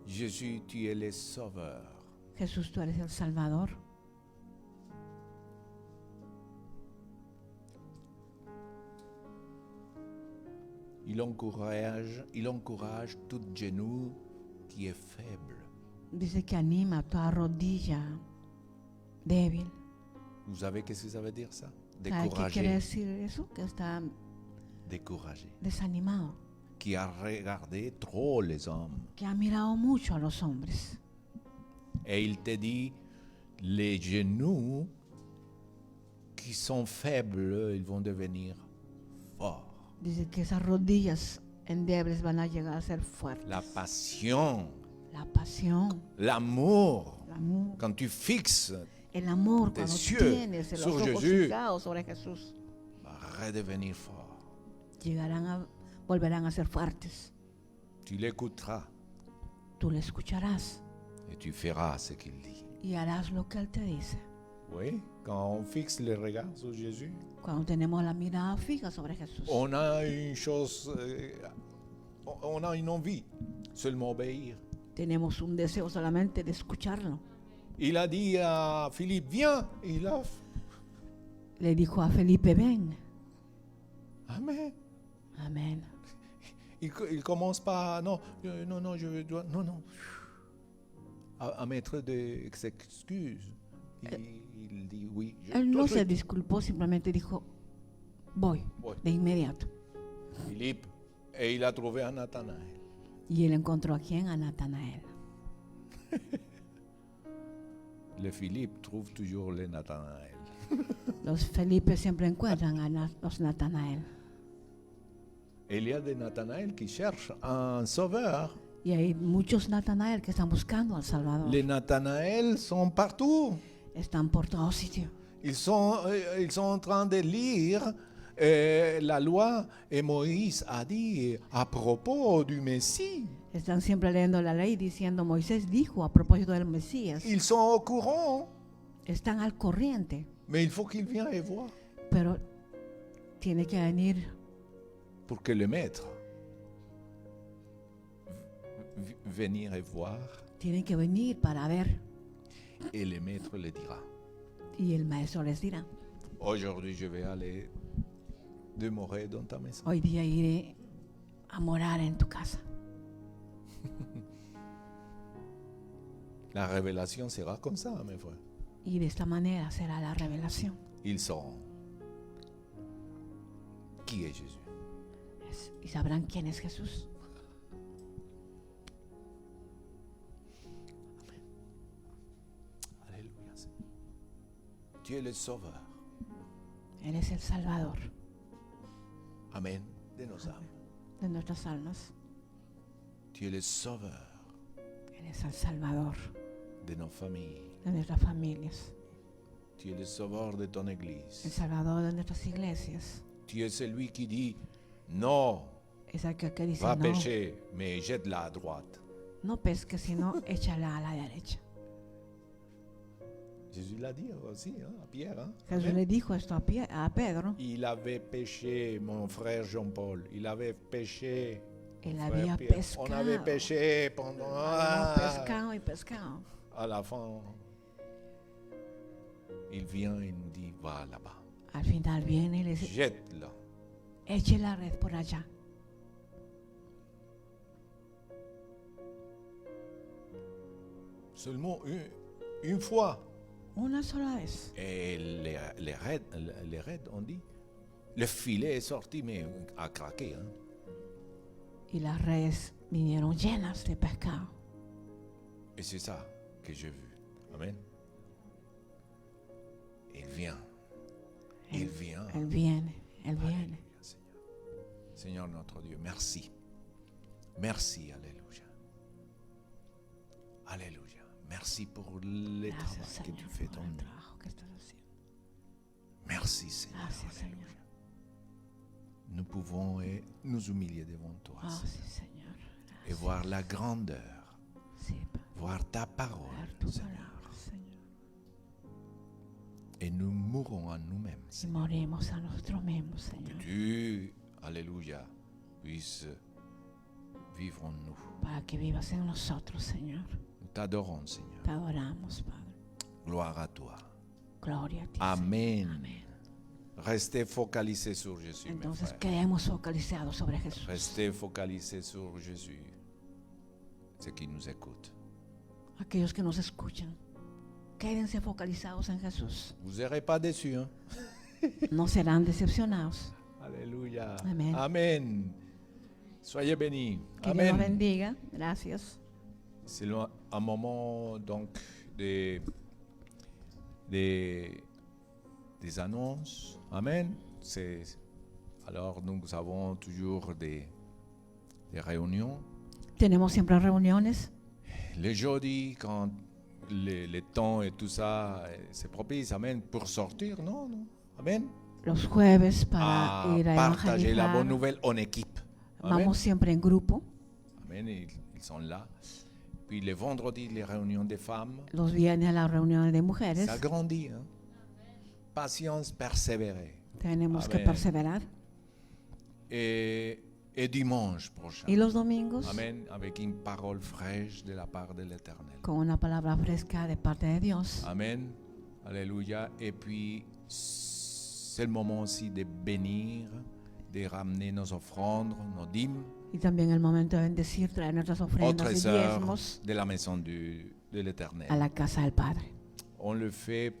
Jésus, tu es le Sauveur. Jesús, tú eres el Salvador. Il encourage tout genou qui est faible. Dice que anima toda rodilla débil. Vous savez qu'est-ce que ça veut dire ça? ¿Sabe qué quiere Découragé. decir eso? Que está Découragé. desanimado, Qui a regardé trop les hommes. que ha mirado mucho a los hombres. Et il te dit, les genoux qui sont faibles, ils vont devenir forts. Dice que esas rodillas endebles van a llegar a ser fuertes. La passion, La pasión, l'amour, el amor, quand tu fixes, el amor Tes cuando yeux tienes los sur ojos Jésus. fijados sobre Jesús, va redevenir fort. volverán a ser fuertes. Tu l'écouteras Tú le escucharás et tu feras ce qu'il dit. y harás lo que Él te dice. Oui, quand on fixe le regard sur Jésus, Cuando tenemos la mirada fija sobre Jesús, on a une chose, on a une envie, seulement obéir. tenemos un deseo solamente de escucharlo. Il a dit à Philippe, viens, il a... Le dijo a Felipe, ven. Amen. Amén. Il commence pas, non, je dois, non, à mettre des excuses. Il dit oui. Él no tout de se suite. disculpó, simplemente dijo, voy, Voy. de inmediato. Philippe, et il a trouvé un Nathanaël. Y él encontró a quién, a Natanael. Le Philippe trouve toujours le Nathanaël. Los Felipe siempre encuentran a los Natanael. Il y a des Nathanaël qui cherchent un sauveur. Y hay muchos Natanael que están buscando al Salvador. Les Nathanaël sont partout. Están por todos sitios. Ils sont en train de lire la loi et Moïse a dit à propos du Messie. Están siempre leyendo la ley diciendo, Moisés dijo a propósito del Mesías. Ils sont au courant, Están al corriente, mais il faut qu'ils viennent et voir pero tiene que venir pour que le maître venir et voir tienen que venir para ver. et le maître le dira. Y el maestro les dirá, Aujourd'hui, je vais aller demeurer dans ta maison. hoy día iré a morar en tu casa. La révélation sera comme ça, mes frères. Y de esta manera será la revelación. Ils sauront qui est Jésus. Y sabrán quién es Jesús. Alléluia. Tu es le sauveur. Él es el Salvador Amen. De nos âmes. de nuestras almas. Tu es le sauveur Él es el Salvador de nos familles. de nuestras familias. Tu es le sauveur de ton El église. Salvador de nuestras iglesias. Tu es celui qui dit non, Es aquel que dice, va no, pécher, mais jette-la à droite. no pesques, sino échala a la derecha. Jésus l'a dit aussi à Pierre. Jesús Amen. le dijo esto a Pedro. Il avait péché, mon frère Jean-Paul. Il avait péché. Él frère había Pierre. pescado. On avait péché pendant. Habíamos pescado y pescado. À la fin, il vient et nous dit va là-bas. Al final viene y le dice, Jette-la. eche la red por allá. Seulement une fois. Una sola vez. Et les raids, on dit, le filet est sorti, mais a craqué. Hein. Y las redes vinieron llenas de pescado. Et c'est ça que j'ai vu. Amen. Il vient. Il vient. Él viene, Él viene. Alléluia, Seigneur. Seigneur notre Dieu, merci. Merci, alléluia. Alléluia. Merci pour le Gracias, travail que tu Señor, fais por en el nous. trabajo que estás haciendo. Merci, Seigneur. Gracias, Señor. Alléluia. Nous pouvons nous humilier devant toi, Oh, Seigneur, sí, Señor. et Gracias. voir la grandeur, Sí, Padre. voir ta Ver parole, tu Seigneur. palabra, Señor. Et nous mourrons en nous-mêmes, Y Seigneur. morimos a nosotros mismos, Que Señor, tu, alléluia, puisses vivre en nous. para que vivas en nosotros, Señor. Nous t'adorons, Seigneur. Te adoramos, Padre. Gloire à toi. Gloria a ti, Amen. Señor. Amén. Restez focalisés sur Jésus, mes Entonces frères. quedemos focalizados sobre Jesús. Restez focalisés sur Jésus. Ceux qui nous écoutent. Aquellos que nos escuchan, quédense focalizados en Jesús. Vous ne serez pas déçus. Hein? No serán decepcionados. Alléluia. Amen. Amen. Soyez bénis. Que Dios los Amen. bendiga. Gracias. C'est un moment donc des annonces. Amen. Alors nous avons toujours des réunions. Tenemos siempre reuniones. Les jeudis, quand le temps et tout ça, c'est propice, amen, pour sortir, non. Amen. Los jueves para À ir a partager la bonne evangelizar. nouvelle en équipe. Amen. Vamos siempre en grupo. Amen, ils sont là. Puis les vendredis, les réunions des femmes. Los viernes a las reuniones de mujeres. Ça grandit. Hein? Patience, persévérer. Tenemos que Amen. perseverar. Et dimanche prochain. Y los domingos, Amen, avec une parole fraîche de la part de l'Éternel. con una palabra fresca de parte de Dios. Amen. Alléluia. Et puis, c'est le moment aussi de bénir, de ramener nos offrandes, nos dîmes, Y también el momento de bendecir, traer nuestras aux ofrendas y trésors diezmos de la maison de a l'Éternel. la casa del Padre. On le fait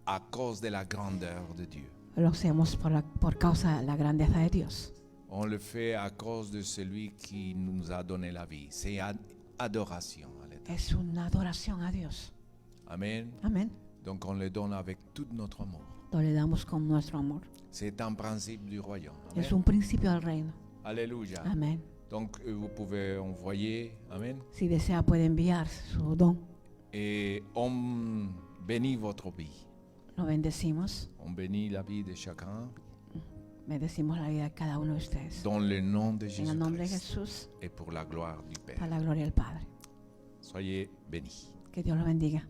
à cause de la grandeur de Dieu. Lo hacemos por causa de la grandeza de Dios. On le fait à cause de celui qui nous a donné la vie. C'est adoration à l'Éternel. Es una adoración a Dios. Amen. Amén. Donc on le donne avec tout notre amour. Lo le damos con nuestro amor. C'est un principe du royaume. Es Amen. un principio del reino. Alléluia. Amén. Donc vous pouvez envoyer. Amen. Si desea puede enviar su don. Et on bénit votre vie. Lo bendecimos. On bénit la vie de chacun Bendecimos la vida de cada uno de ustedes. dans le nom de En el nombre de Jésus-Christ Jesús, et pour la gloire du Père. para la gloria del Padre. Soyez bénis. Que Dios los bendiga.